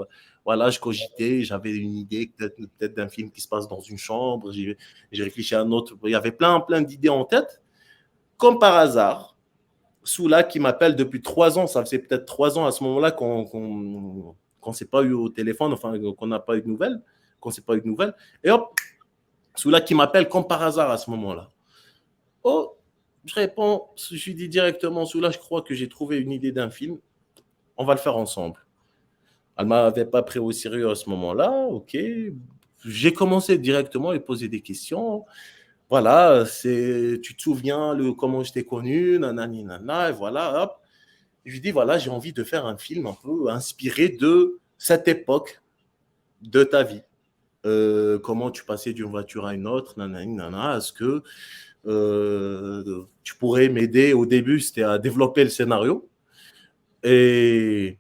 Voilà, je cogitais, j'avais une idée peut-être d'un film qui se passe dans une chambre. J'ai réfléchi à un autre. Il y avait plein d'idées en tête. Comme par hasard, Soula qui m'appelle depuis 3 ans, ça faisait peut-être 3 ans à ce moment-là qu'on ne s'est pas eu au téléphone, enfin qu'on n'a pas eu de nouvelles, qu'on s'est pas eu de nouvelles. Et hop, Soula qui m'appelle comme par hasard à ce moment-là. Oh, je réponds, je lui dis directement, Soula, je crois que j'ai trouvé une idée d'un film, on va le faire ensemble. Elle ne m'avait pas pris au sérieux à ce moment-là, ok. J'ai commencé directement à lui poser des questions. Voilà, tu te souviens comment je t'ai connu, nanani, nana, et voilà, hop. Je lui dis, voilà, j'ai envie de faire un film un peu inspiré de cette époque de ta vie. Comment tu passais d'une voiture à une autre, nanani, nana. Est-ce que tu pourrais m'aider au début, c'était à développer le scénario. Et,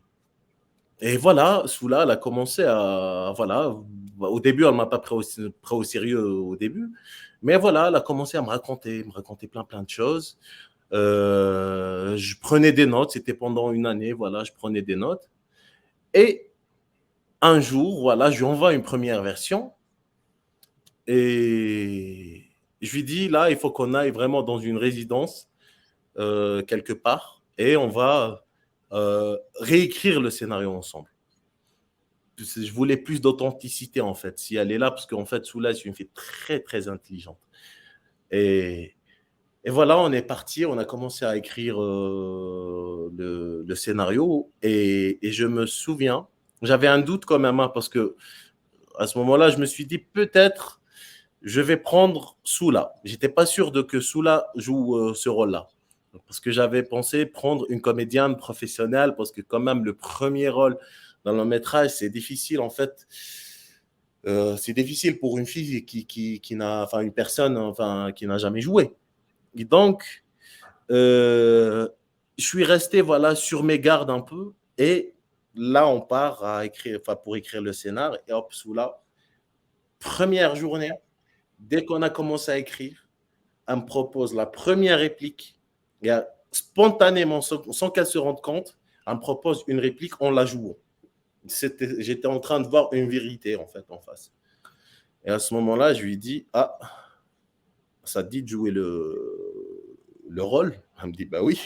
et voilà, Soula, elle a commencé à. Voilà, au début, elle ne m'a pas pris au sérieux au début. Mais voilà, elle a commencé à me raconter plein de choses. Je prenais des notes, c'était pendant une année, voilà, je prenais des notes. Et un jour, voilà, je lui envoie une première version et je lui dis, là, il faut qu'on aille vraiment dans une résidence quelque part et on va réécrire le scénario ensemble. Je voulais plus d'authenticité en fait, si elle est là, parce qu'en fait, Soula, c'est une fille très intelligente. Et, et voilà, on est parti, on a commencé à écrire le scénario et je me souviens, j'avais un doute quand même, hein, parce que à ce moment-là, je me suis dit peut-être je vais prendre Soula. J'étais pas sûr de que Soula joue ce rôle-là. Parce que j'avais pensé prendre une comédienne professionnelle, parce que quand même, le premier rôle dans le métrage, c'est difficile en fait. C'est difficile pour une fille qui n'a, enfin une personne, enfin qui n'a jamais joué. Et donc, je suis resté voilà sur mes gardes un peu. Et là, on part à écrire, enfin pour écrire le scénar. Et hop, Soula, première journée, dès qu'on a commencé à écrire, elle me propose la première réplique. Et spontanément, sans qu'elle se rende compte, elle me propose une réplique en la jouant. J'étais en train de voir une vérité en fait en face. Et à ce moment-là, je lui dis, ah, ça te dit de jouer le rôle? Elle me dit, bah oui.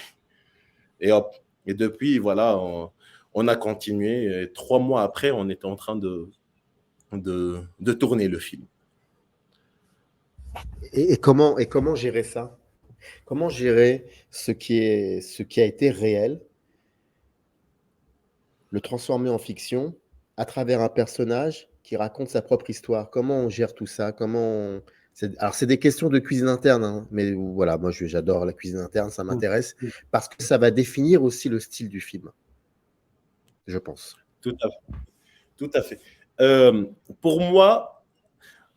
Et hop. Et depuis, voilà, on a continué. Et 3 mois après, on était en train de tourner le film. Et comment gérer ça? Comment gérer ce qui a été réel, le transformer en fiction à travers un personnage qui raconte sa propre histoire? Comment on gère tout ça? Alors, c'est des questions de cuisine interne, hein, mais voilà, moi j'adore la cuisine interne, ça m'intéresse, parce que ça va définir aussi le style du film, je pense. Tout à fait. Tout à fait. Pour moi,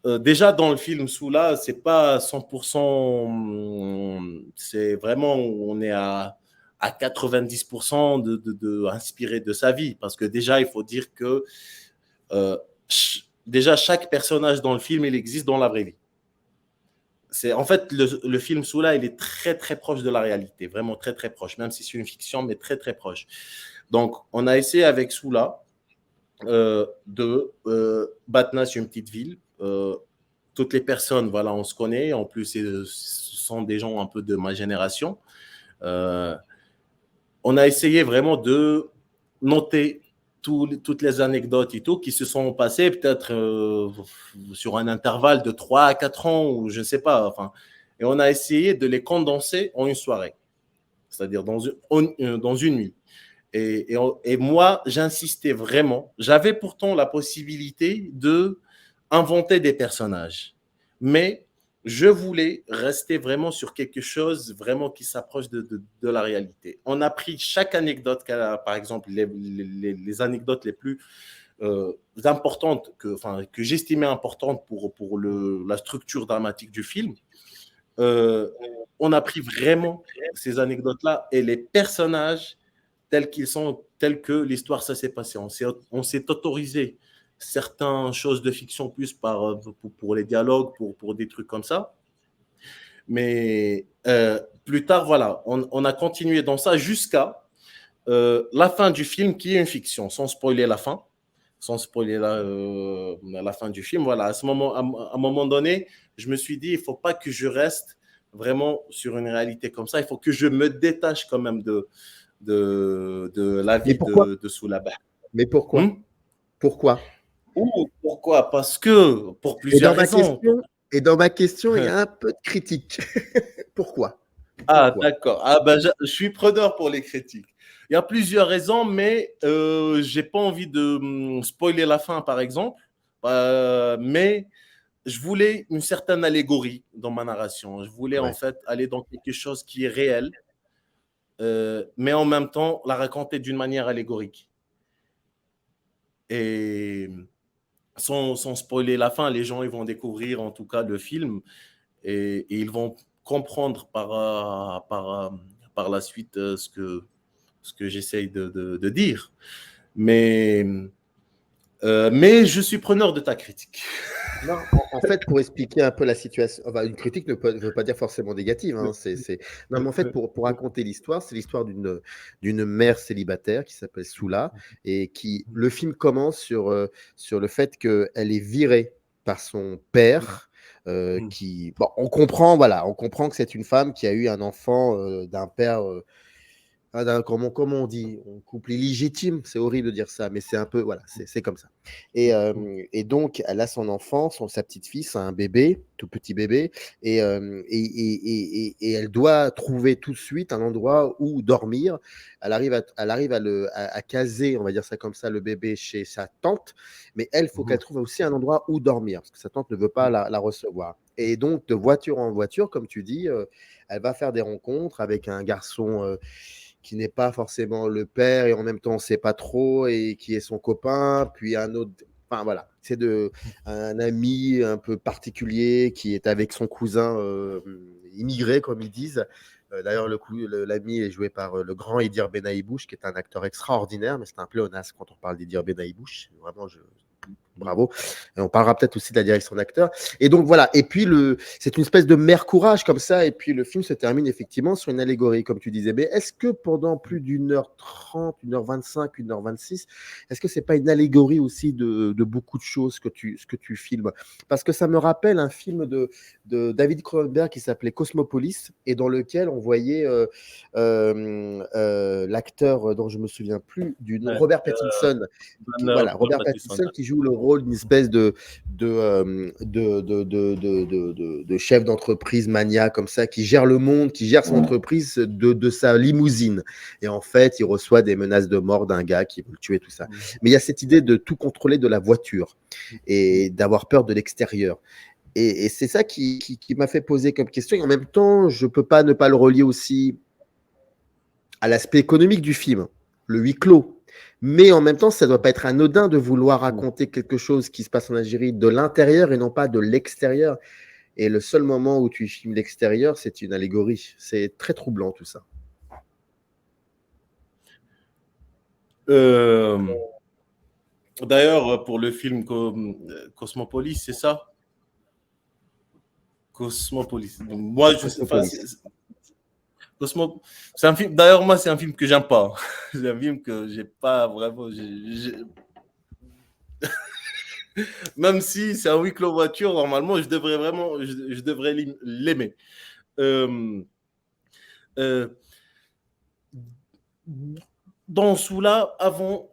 déjà dans le film Soula, c'est pas 100%, c'est vraiment, on est à 90% inspiré de sa vie. Parce que déjà, il faut dire que déjà, chaque personnage dans le film, il existe dans la vraie vie. En fait, le film Soula, il est très proche de la réalité, vraiment très proche, même si c'est une fiction, mais très proche. Donc, on a essayé avec Soula Batna, c'est une petite ville. Toutes les personnes, voilà, on se connaît. En plus, ce sont des gens un peu de ma génération. On a essayé vraiment de noter toutes les anecdotes et tout qui se sont passées peut-être sur un intervalle de 3 à 4 ans ou je ne sais pas. Enfin, et on a essayé de les condenser en une soirée, c'est-à-dire dans une nuit. Et moi, j'insistais vraiment. J'avais pourtant la possibilité de inventer des personnages, mais je voulais rester vraiment sur quelque chose vraiment qui s'approche de la réalité. On a pris chaque anecdote, par exemple, les anecdotes les plus importantes que j'estimais importantes pour la structure dramatique du film. euh, on a pris vraiment ces anecdotes-là et les personnages tels qu'ils sont, tels que l'histoire ça s'est passé. On s'est autorisé certaines choses de fiction plus pour les dialogues, pour des trucs comme ça. Mais plus tard, voilà, on a continué dans ça jusqu'à la fin du film, qui est une fiction, sans spoiler la fin. Sans spoiler la fin du film. Voilà, à un moment donné, je me suis dit, il ne faut pas que je reste vraiment sur une réalité comme ça. Il faut que je me détache quand même de la Mais vie pourquoi? de Soulaba. Mais pourquoi? Pourquoi? Pourquoi? Parce que, pour Et plusieurs dans ma raisons. question, et dans ma question, il y a un peu de critique. Pourquoi? Ah, Pourquoi? d'accord. Ah, ben, je suis preneur pour les critiques. Il y a plusieurs raisons, mais j'ai pas envie de spoiler la fin, par exemple. Mais je voulais une certaine allégorie dans ma narration. Je voulais en Ouais. fait aller dans quelque chose qui est réel, mais en même temps la raconter d'une manière allégorique. Et sans spoiler la fin, les gens ils vont découvrir en tout cas le film et ils vont comprendre par la suite ce que j'essaye de dire. Mais je suis preneur de ta critique. Non, en fait, pour expliquer un peu la situation, enfin, une critique ne veut pas dire forcément négative. Hein, Non, mais en fait, pour raconter l'histoire, c'est l'histoire d'une mère célibataire qui s'appelle Soula et le film commence sur le fait qu'elle est virée par son père. Bon, on comprend que c'est une femme qui a eu un enfant d'un père. Comment on dit? Un couple illégitime, c'est horrible de dire ça, mais c'est un peu, voilà, c'est comme ça. Et donc, elle a son enfant, sa petite fille, c'est un bébé, tout petit bébé, et elle doit trouver tout de suite un endroit où dormir. Elle arrive à caser, on va dire ça comme ça, le bébé chez sa tante, mais elle, il faut qu'elle trouve aussi un endroit où dormir, parce que sa tante ne veut pas la recevoir. Et donc, de voiture en voiture, comme tu dis, elle va faire des rencontres avec un garçon qui n'est pas forcément le père et en même temps on ne sait pas trop et qui est son copain, puis un autre, enfin voilà, c'est un ami un peu particulier qui est avec son cousin immigré comme ils disent. D'ailleurs, l'ami est joué par le grand Idir Benaïbouche, qui est un acteur extraordinaire, mais c'est un pléonasme quand on parle d'Idir Benaïbouche. Vraiment, bravo. Et on parlera peut-être aussi de la direction d'acteur. Et donc voilà. Et puis c'est une espèce de mère courage comme ça. Et puis le film se termine effectivement sur une allégorie, comme tu disais. Mais est-ce que pendant plus d'1h30, 1h25, 1h26, est-ce que c'est pas une allégorie aussi de beaucoup de choses que tu filmes? Parce que ça me rappelle un film de David Cronenberg qui s'appelait Cosmopolis et dans lequel on voyait l'acteur dont je me souviens plus du nom, Robert Pattinson. Robert Pattinson qui joue le rôle d'une espèce de chef d'entreprise mania comme ça, qui gère le monde, qui gère son entreprise de sa limousine. Et en fait, il reçoit des menaces de mort d'un gars qui veut le tuer, tout ça. Mais il y a cette idée de tout contrôler de la voiture et d'avoir peur de l'extérieur. Et c'est ça qui m'a fait poser comme question. Et en même temps, je ne peux pas ne pas le relier aussi à l'aspect économique du film, le huis clos. Mais en même temps, ça ne doit pas être anodin de vouloir raconter quelque chose qui se passe en Algérie de l'intérieur et non pas de l'extérieur. Et le seul moment où tu filmes l'extérieur, c'est une allégorie. C'est très troublant tout ça. D'ailleurs, pour le film Cosmopolis, c'est ça? Cosmopolis. Moi, je sais pas. C'est un film. D'ailleurs, moi, c'est un film que j'aime pas. C'est un film que j'ai pas vraiment. Même si c'est un huis clos voiture, normalement, je devrais l'aimer. Dans Soula, avant,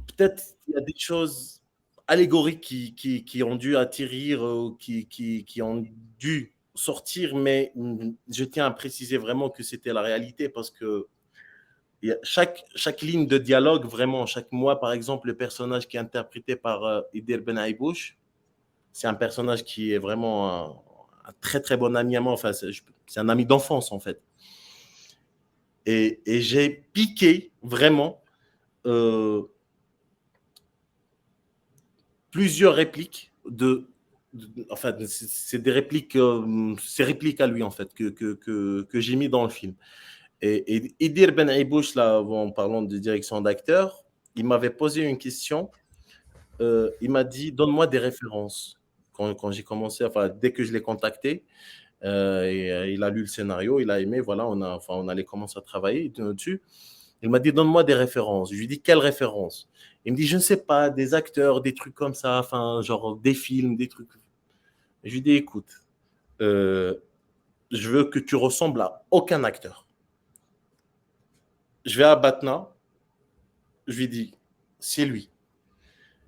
peut-être il y a des choses allégoriques qui ont dû atterrir, qui ont dû sortir, mais je tiens à préciser vraiment que c'était la réalité parce que chaque ligne de dialogue, vraiment, chaque mois, par exemple, le personnage qui est interprété par Idir Benaïbouche, c'est un personnage qui est vraiment un très, très bon ami à moi. Enfin, c'est un ami d'enfance, en fait. Et j'ai piqué vraiment plusieurs répliques de enfin, c'est des répliques, c'est répliques à lui, en fait, que j'ai mis dans le film. Et Idir Ben Aibouch, là, en parlant de direction d'acteur, il m'avait posé une question. Il m'a dit, donne-moi des références. Quand j'ai commencé, enfin, dès que je l'ai contacté, il a lu le scénario, il a aimé, voilà, on allait commencer à travailler dessus. Il m'a dit, donne-moi des références. Je lui ai dit, quelles références? Il me dit, je ne sais pas, des acteurs, des trucs comme ça, enfin, genre des films, des trucs. Je lui ai dit, écoute, je veux que tu ressembles à aucun acteur. Je vais à Batna, je lui dis, c'est lui.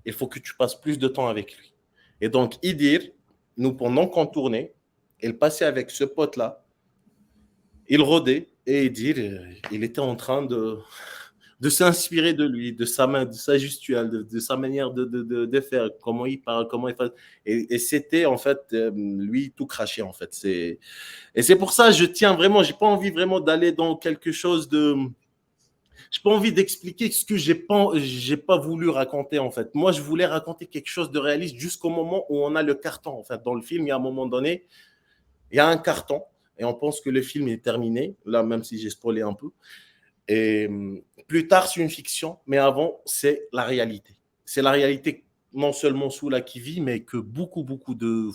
Il faut que tu passes plus de temps avec lui. Et donc, Idir, nous, pendant qu'on tournait, il passait avec ce pote-là, il rôdait, et Idir, il était en train de s'inspirer de lui, de sa gestuelle, de sa manière de faire, comment il parle, comment il fait. Et c'était, en fait, lui, tout craché, en fait. Et c'est pour ça, je tiens vraiment, j'ai pas envie vraiment d'aller dans quelque chose de... J'ai pas envie d'expliquer ce que j'ai pas voulu raconter, en fait. Moi, je voulais raconter quelque chose de réaliste jusqu'au moment où on a le carton, en fait. Dans le film, il y a un moment donné, il y a un carton, et on pense que le film est terminé, là, même si j'ai spoilé un peu. Et plus tard, c'est une fiction, mais avant, c'est la réalité. C'est la réalité, non seulement Soula qui vit, mais que beaucoup de...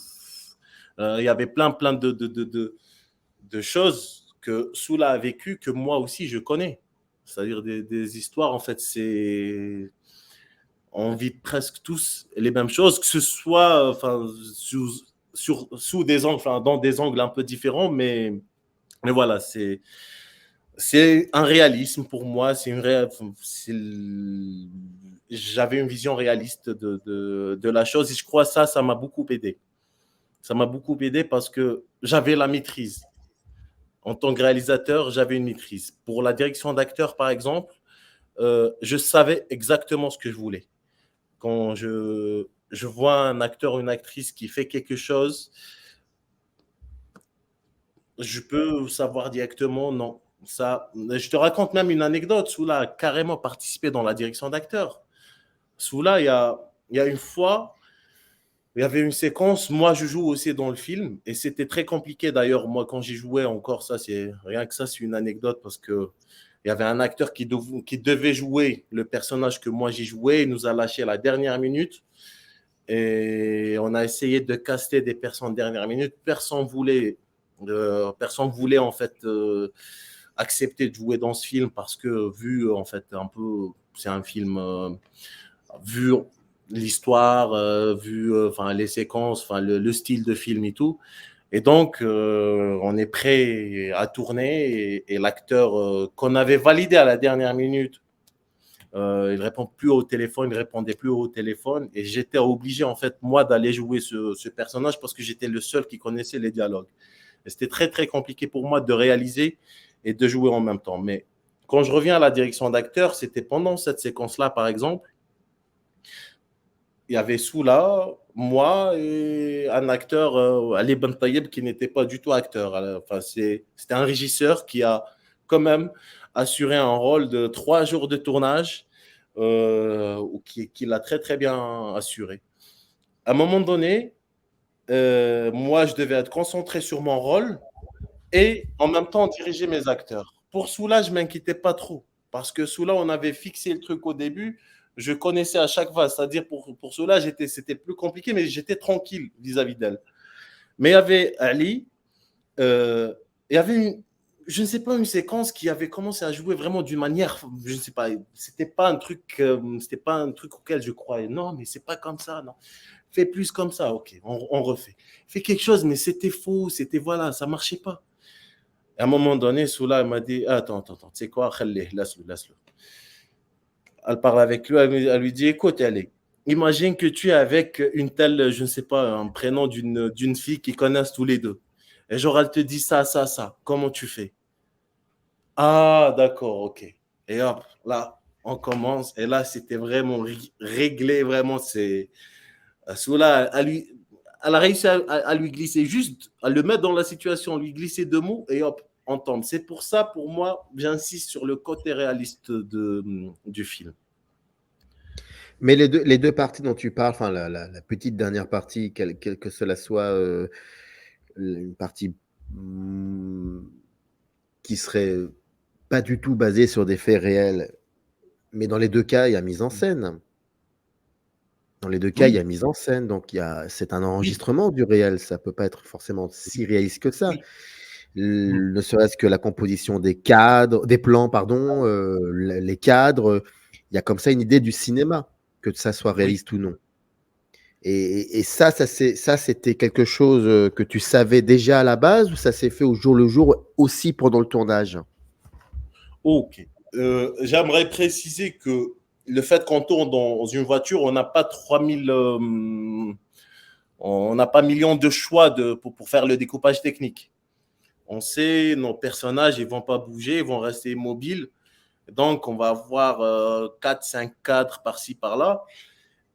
Il y avait plein de choses que Soula a vécues, que moi aussi, je connais. C'est-à-dire des histoires, en fait, c'est... On vit presque tous les mêmes choses, que ce soit enfin, sous des angles, enfin, dans des angles un peu différents, mais voilà, c'est un réalisme pour moi. J'avais une vision réaliste de la chose et je crois que ça m'a beaucoup aidé. Ça m'a beaucoup aidé parce que j'avais la maîtrise. En tant que réalisateur, j'avais une maîtrise. Pour la direction d'acteur, par exemple, je savais exactement ce que je voulais. Quand je vois un acteur ou une actrice qui fait quelque chose, je peux savoir directement non. Ça, je te raconte même une anecdote. Soula a carrément participé dans la direction d'acteur. Soula, il y a une fois, il y avait une séquence, moi je joue aussi dans le film, et c'était très compliqué d'ailleurs, moi quand j'y jouais encore, ça c'est rien que ça, c'est une anecdote, parce que il y avait un acteur qui devait jouer le personnage que moi j'ai joué, il nous a lâché à la dernière minute, et on a essayé de caster des personnes dernière minute, personne voulait en fait accepter de jouer dans ce film parce que vu en fait un peu, c'est un film vu l'histoire, vu enfin les séquences, enfin le style de film et tout. Et donc on est prêt à tourner et l'acteur qu'on avait validé à la dernière minute, il répond plus au téléphone, il répondait plus au téléphone et j'étais obligé en fait moi d'aller jouer ce personnage parce que j'étais le seul qui connaissait les dialogues. Et c'était très très compliqué pour moi de réaliser et de jouer en même temps. Mais quand je reviens à la direction d'acteur, c'était pendant cette séquence-là, par exemple, il y avait Soula, moi et un acteur, Ali Ben Tayeb, qui n'était pas du tout acteur. Enfin, c'était un régisseur qui a quand même assuré un rôle de 3 jours de tournage, qui l'a très très bien assuré. À un moment donné, moi, je devais être concentré sur mon rôle et en même temps diriger mes acteurs. Pour Soula, je ne m'inquiétais pas trop parce que Soula, on avait fixé le truc au début. Je connaissais à chaque fois, c'est-à-dire pour Soula, c'était plus compliqué, mais j'étais tranquille vis-à-vis d'elle. Mais il y avait Ali, il y avait je ne sais pas, une séquence qui avait commencé à jouer vraiment d'une manière, je ne sais pas, c'était pas un truc auquel je croyais. Non, mais c'est pas comme ça, non. Fais plus comme ça, ok, on refait. Fais quelque chose, mais c'était faux, voilà, ça marchait pas. À un moment donné, Soula m'a dit, attends, tu sais quoi, laisse-le. Elle parle avec lui, elle lui dit, écoute, allez, imagine que tu es avec une telle, je ne sais pas, un prénom d'une fille qu'ils connaissent tous les deux. Et genre, elle te dit ça, comment tu fais? Ah, d'accord, ok. Et hop, là, on commence. Et là, c'était vraiment réglé, vraiment. Soula, elle a réussi à lui glisser juste, à le mettre dans la situation, lui glisser 2 mots et hop, on tombe. C'est pour ça, pour moi, j'insiste sur le côté réaliste du film. Mais les deux parties dont tu parles, enfin la petite dernière partie, quelle que cela soit, une partie qui serait pas du tout basée sur des faits réels, mais dans les deux cas, il y a mise en scène. Dans les deux cas, il y Oui, a mise en scène, donc c'est un oui, enregistrement du réel. Ça peut pas être forcément si réaliste que ça. oui. Mhm. Ne serait-ce que la composition des cadres, des plans, pardon, les cadres. Il y a comme ça une idée du cinéma, que ça soit Oui. réaliste ou non. Et ça, c'était quelque chose que tu savais déjà à la base ou ça s'est fait au jour le jour aussi pendant le tournage? Ok. J'aimerais préciser que le fait qu'on tourne dans une voiture, on n'a pas 3000, on n'a pas millions de choix pour faire le découpage technique. On sait, nos personnages, ils vont pas bouger, ils vont rester immobiles. Donc, on va avoir 4-5 cadres par-ci, par-là.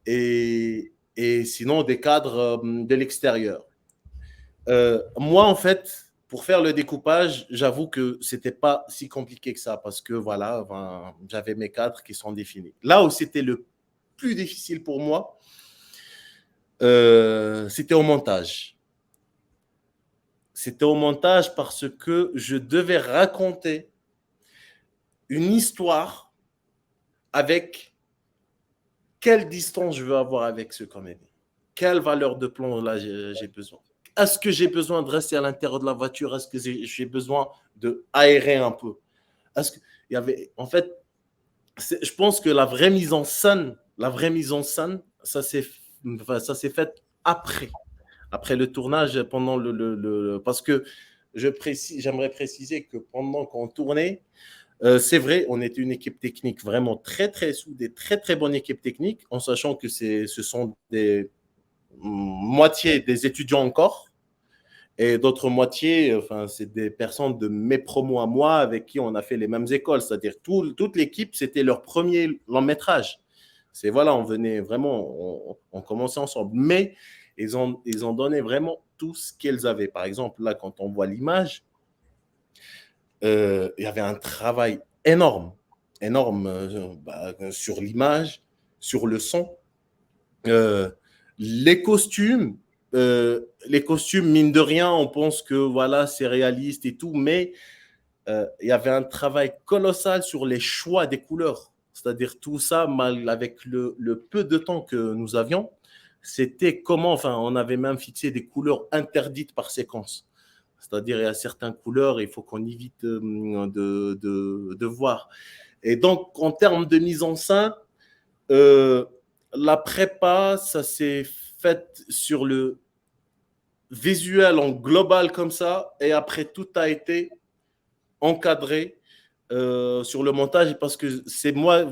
Et sinon, des cadres de l'extérieur. Moi, en fait, pour faire le découpage, j'avoue que c'était pas si compliqué que ça parce que voilà, ben, j'avais mes cadres qui sont définis. Là où c'était le plus difficile pour moi, c'était au montage. C'était au montage parce que je devais raconter une histoire avec quelle distance je veux avoir avec ce comédien. Quelle valeur de plomb là j'ai besoin. Est-ce que j'ai besoin de rester à l'intérieur de la voiture? Est-ce que j'ai besoin d'aérer un peu? Est-ce que, il y avait, en fait, je pense que la vraie mise en scène, ça s'est fait après le tournage, pendant parce que j'aimerais préciser que pendant qu'on tournait, c'est vrai, on était une équipe technique vraiment très, très soudée, très, très bonne équipe technique, en sachant que ce sont des moitié des étudiants encore, et d'autres moitiés, enfin, c'est des personnes de mes promos à moi avec qui on a fait les mêmes écoles. C'est-à-dire toute l'équipe, c'était leur premier long métrage. C'est voilà, on venait vraiment, on commençait ensemble. Mais ils ont donné vraiment tout ce qu'ils avaient. Par exemple, là, quand on voit l'image, il y avait un travail énorme, énorme sur l'image, sur le son. Euh, les costumes, les costumes, mine de rien, on pense que voilà, c'est réaliste et tout, mais il y avait un travail colossal sur les choix des couleurs. C'est-à-dire tout ça, mal avec le peu de temps que nous avions, c'était comment, enfin, on avait même fixé des couleurs interdites par séquence. C'est-à-dire, il y a certaines couleurs, il faut qu'on évite de voir. Et donc, en termes de mise en scène, euh, la prépa, ça s'est fait sur le visuel en global comme ça, et après tout a été encadré sur le montage parce que c'est moi,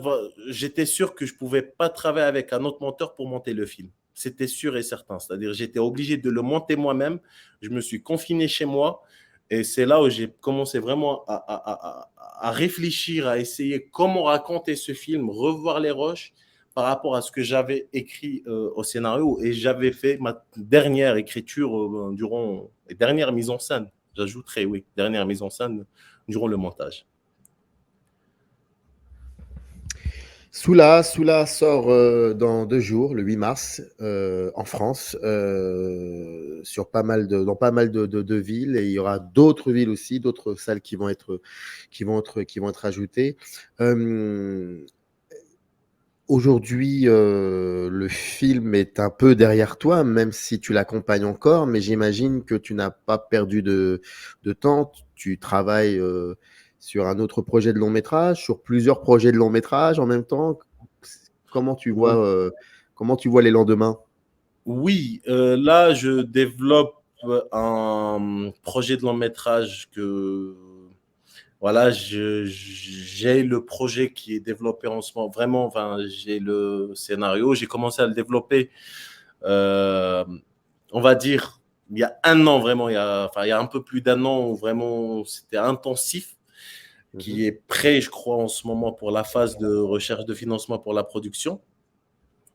j'étais sûr que je pouvais pas travailler avec un autre monteur pour monter le film. C'était sûr et certain. C'est-à-dire, j'étais obligé de le monter moi-même. Je me suis confiné chez moi et c'est là où j'ai commencé vraiment à réfléchir, à essayer comment raconter ce film, revoir les roches par rapport à ce que j'avais écrit au scénario et j'avais fait ma dernière écriture durant les dernières mises en scène. J'ajouterai, oui, dernière mise en scène durant le montage. Soula sort dans 2 jours, le 8 mars, en France, dans pas mal de villes, et il y aura d'autres villes aussi, d'autres salles qui vont être ajoutées. Aujourd'hui, le film est un peu derrière toi, même si tu l'accompagnes encore, mais j'imagine que tu n'as pas perdu de temps. Tu travailles sur un autre projet de long métrage, sur plusieurs projets de long métrage en même temps. Comment tu vois, comment tu vois les lendemains? Oui, là, je développe un projet de long métrage que, voilà, j'ai le projet qui est développé en ce moment. Vraiment, enfin, j'ai le scénario. J'ai commencé à le développer, euh, on va dire, il y a un an, vraiment. Il y a un peu plus d'un an où vraiment c'était intensif, Mhm. qui est prêt, je crois, en ce moment pour la phase de recherche de financement pour la production.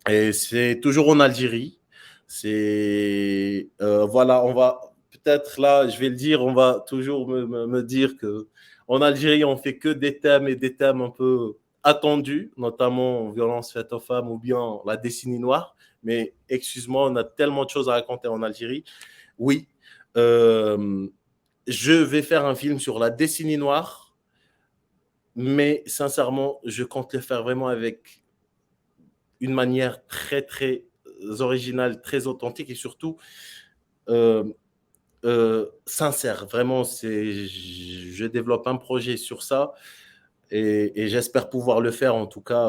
Et c'est toujours en Algérie. C'est voilà, on va peut-être là, je vais le dire, on va toujours me dire que en Algérie, on fait que des thèmes et des thèmes un peu attendus, notamment violences faites aux femmes ou bien la décennie noire. Mais excuse-moi, on a tellement de choses à raconter en Algérie. Oui, je vais faire un film sur la décennie noire, mais sincèrement, je compte le faire vraiment avec une manière très, très originale, très authentique et surtout sincère. Vraiment, je développe un projet sur ça et j'espère pouvoir le faire. En tout cas,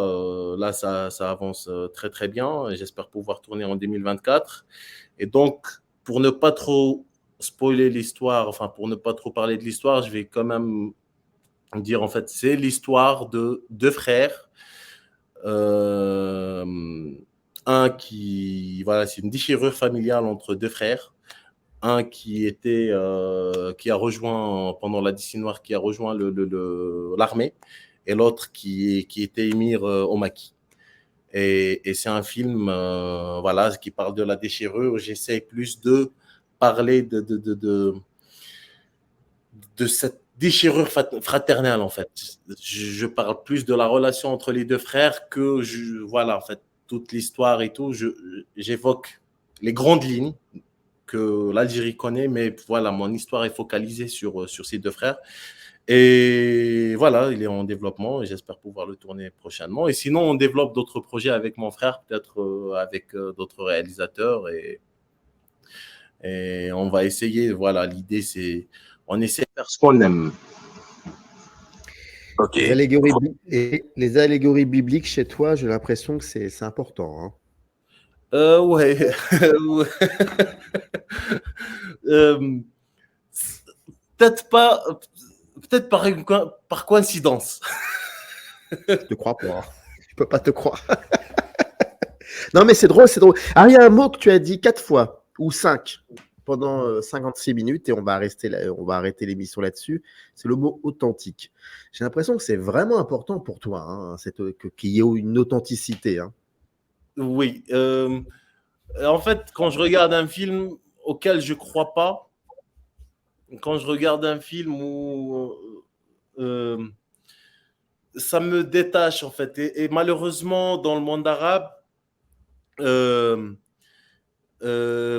là, ça avance très, très bien et j'espère pouvoir tourner en 2024. Et donc, pour ne pas trop spoiler l'histoire, enfin, pour ne pas trop parler de l'histoire, je vais quand même dire, en fait, c'est l'histoire de deux frères. Un qui, voilà, c'est une déchirure familiale entre deux frères. Un qui a rejoint pendant la décennie noire, qui a rejoint l'armée, et l'autre qui était émir au maquis. Et c'est un film, voilà, qui parle de la déchirure. J'essaie plus de parler de cette déchirure fraternelle, en fait. Je parle plus de la relation entre les deux frères que, voilà, en fait, toute l'histoire et tout. J'évoque les grandes lignes que l'Algérie connaît, mais voilà, mon histoire est focalisée sur ces deux frères. Et voilà, il est en développement et j'espère pouvoir le tourner prochainement. Et sinon, on développe d'autres projets avec mon frère, peut-être avec d'autres réalisateurs et on va essayer. Voilà, l'idée, c'est on essaie de faire ce qu'on aime. Ok. Les allégories bibliques chez toi, j'ai l'impression que c'est important. Hein. Ouais. Peut-être pas, peut-être par coïncidence. Je te crois pas. Hein. Je peux pas te croire. Non, mais c'est drôle, c'est drôle. Alors, il y a un mot que tu as dit 4 fois ou 5 pendant 56 minutes et on va arrêter l'émission là-dessus. C'est le mot authentique. J'ai l'impression que c'est vraiment important pour toi, hein, qu'il y ait une authenticité. Hein. Oui. En fait, quand je regarde un film auquel je ne crois pas, quand je regarde un film où ça me détache, en fait. Et malheureusement, dans le monde arabe,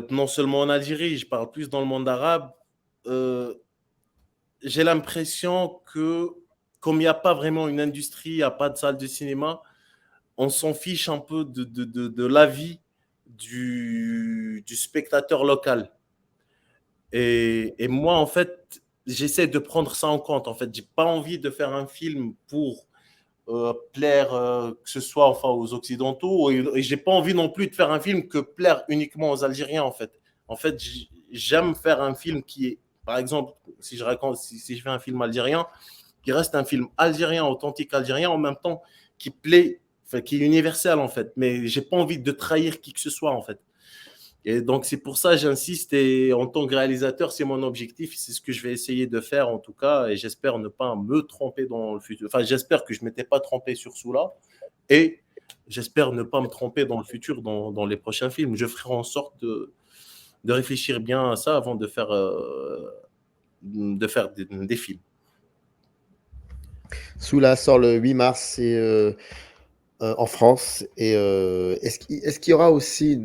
non seulement en Algérie, je parle plus dans le monde arabe, j'ai l'impression que comme il n'y a pas vraiment une industrie, il n'y a pas de salle de cinéma, on s'en fiche un peu de l'avis du spectateur local. Et moi, en fait, j'essaie de prendre ça en compte. En fait, j'ai pas envie de faire un film pour plaire, que ce soit enfin aux Occidentaux, et j'ai pas envie non plus de faire un film que plaire uniquement aux Algériens. En fait, j'aime faire un film qui est, par exemple, si je fais un film algérien, qui reste un film algérien, authentique algérien, en même temps qui plaît, enfin, qui est universel en fait. Mais j'ai pas envie de trahir qui que ce soit en fait. Et donc, c'est pour ça que j'insiste. Et en tant que réalisateur, c'est mon objectif. C'est ce que je vais essayer de faire, en tout cas. Et j'espère ne pas me tromper dans le futur. Enfin, j'espère que je ne m'étais pas trompé sur Soula. Et j'espère ne pas me tromper dans le futur, dans les prochains films. Je ferai en sorte de réfléchir bien à ça avant de faire des films. Soula sort le 8 mars en France. Et est-ce qu'il y aura aussi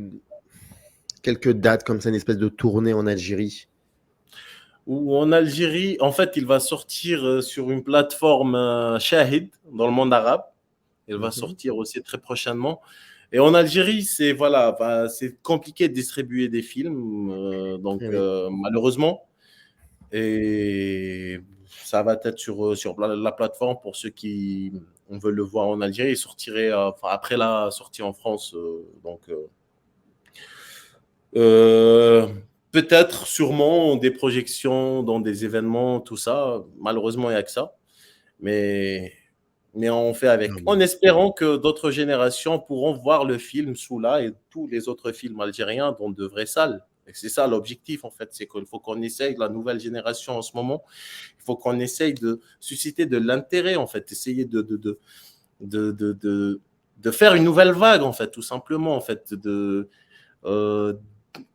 quelques dates comme ça, une espèce de tournée en Algérie? Ou en Algérie, en fait, il va sortir sur une plateforme Shahid dans le monde arabe. Il va sortir aussi très prochainement. Et en Algérie, c'est compliqué de distribuer des films, malheureusement. Et ça va être sur la plateforme pour ceux qui veulent le voir en Algérie. Il sortirait après la sortie en France. Peut-être, sûrement, des projections dans des événements, tout ça. Malheureusement, il n'y a que ça. Mais on fait avec. En espérant que d'autres générations pourront voir le film Soula et tous les autres films algériens dans de vraies salles. Et c'est ça l'objectif, en fait. C'est qu'il faut qu'on essaye, la nouvelle génération en ce moment, il faut qu'on essaye de susciter de l'intérêt, en fait. Essayer de faire une nouvelle vague, en fait, tout simplement, en fait.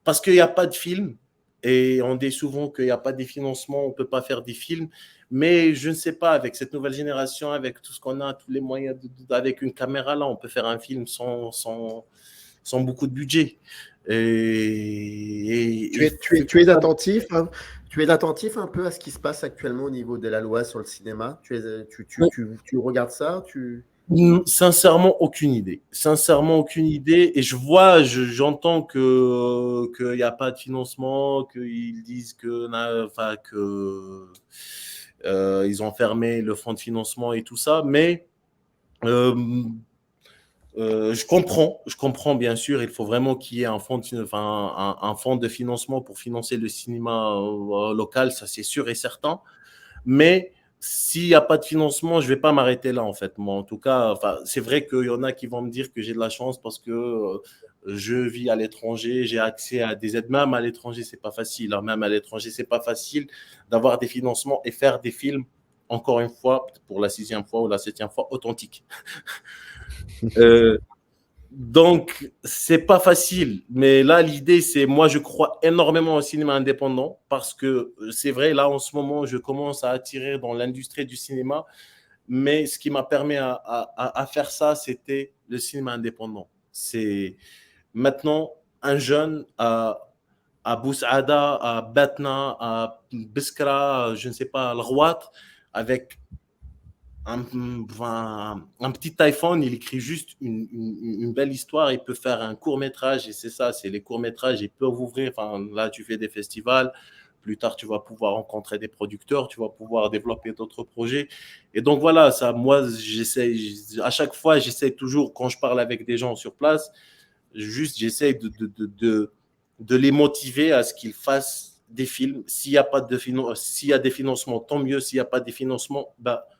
Parce qu'il n'y a pas de film et on dit souvent qu'il n'y a pas de financement, on ne peut pas faire des films. Mais je ne sais pas, avec cette nouvelle génération, avec tout ce qu'on a, tous les moyens, avec une caméra, là, on peut faire un film sans beaucoup de budget. Tu es attentif, hein, tu es attentif un peu à ce qui se passe actuellement au niveau de la loi sur le cinéma. Tu regardes ça, Sincèrement, aucune idée. Sincèrement, aucune idée. Et j'entends qu'il n'y a pas de financement, qu'ils disent ils ont fermé le fonds de financement et tout ça. Mais euh, je comprends bien sûr. Il faut vraiment qu'il y ait un fonds de financement pour financer le cinéma local, ça c'est sûr et certain. Mais s'il n'y a pas de financement, je ne vais pas m'arrêter là, en fait. Moi, en tout cas, c'est vrai qu'il y en a qui vont me dire que j'ai de la chance parce que je vis à l'étranger, j'ai accès à des aides. Même à l'étranger, ce n'est pas facile. Hein. Même à l'étranger, ce n'est pas facile d'avoir des financements et faire des films, encore une fois, pour la 6e fois ou la 7e fois, authentiques. Donc, c'est pas facile. Mais là, l'idée, c'est moi, je crois énormément au cinéma indépendant parce que c'est vrai, là, en ce moment, je commence à attirer dans l'industrie du cinéma. Mais ce qui m'a permis à faire ça, c'était le cinéma indépendant. C'est maintenant un jeune à Boussaada, à Batna, à Biskra, je ne sais pas, à Al-Rouat, avec un petit iPhone, il écrit juste une belle histoire, il peut faire un court-métrage, et c'est ça, c'est les courts-métrages, ils peuvent ouvrir, là tu fais des festivals, plus tard tu vas pouvoir rencontrer des producteurs, tu vas pouvoir développer d'autres projets. Et donc voilà, ça, moi, à chaque fois, j'essaie toujours, quand je parle avec des gens sur place, j'essaie de les motiver à ce qu'ils fassent des films. S'il y a des financements, tant mieux. S'il n'y a pas de financement,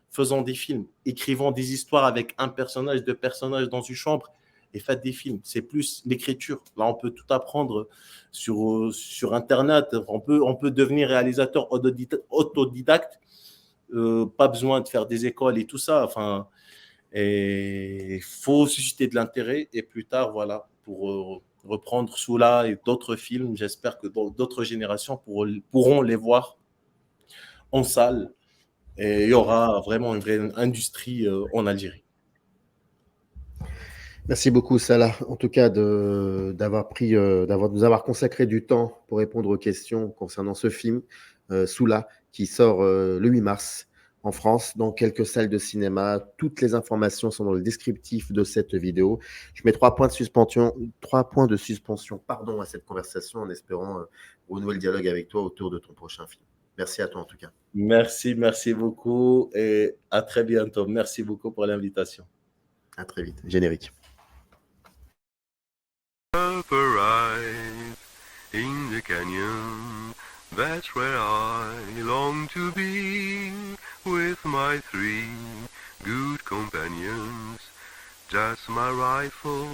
faisons des films, écrivons des histoires avec un personnage, 2 personnages dans une chambre et faites des films. C'est plus l'écriture. Là, on peut tout apprendre sur Internet. On peut devenir réalisateur autodidacte. Pas besoin de faire des écoles et tout ça. Il faut susciter de l'intérêt et plus tard, voilà, pour reprendre Soula et d'autres films, j'espère que d'autres générations pourront les voir en salle. Et il y aura vraiment une vraie industrie en Algérie. Merci beaucoup, Salah, en tout cas, de nous avoir consacré du temps pour répondre aux questions concernant ce film, Soula, qui sort le 8 mars en France, dans quelques salles de cinéma. Toutes les informations sont dans le descriptif de cette vidéo. Je mets 3 points de suspension, à cette conversation, en espérant renouer le dialogue avec toi autour de ton prochain film. Merci à toi en tout cas. Merci beaucoup et à très bientôt. Merci beaucoup pour l'invitation. À très vite. Générique. Arrive in the canyon, that's where I long to be, with my 3 good companions, just my rifle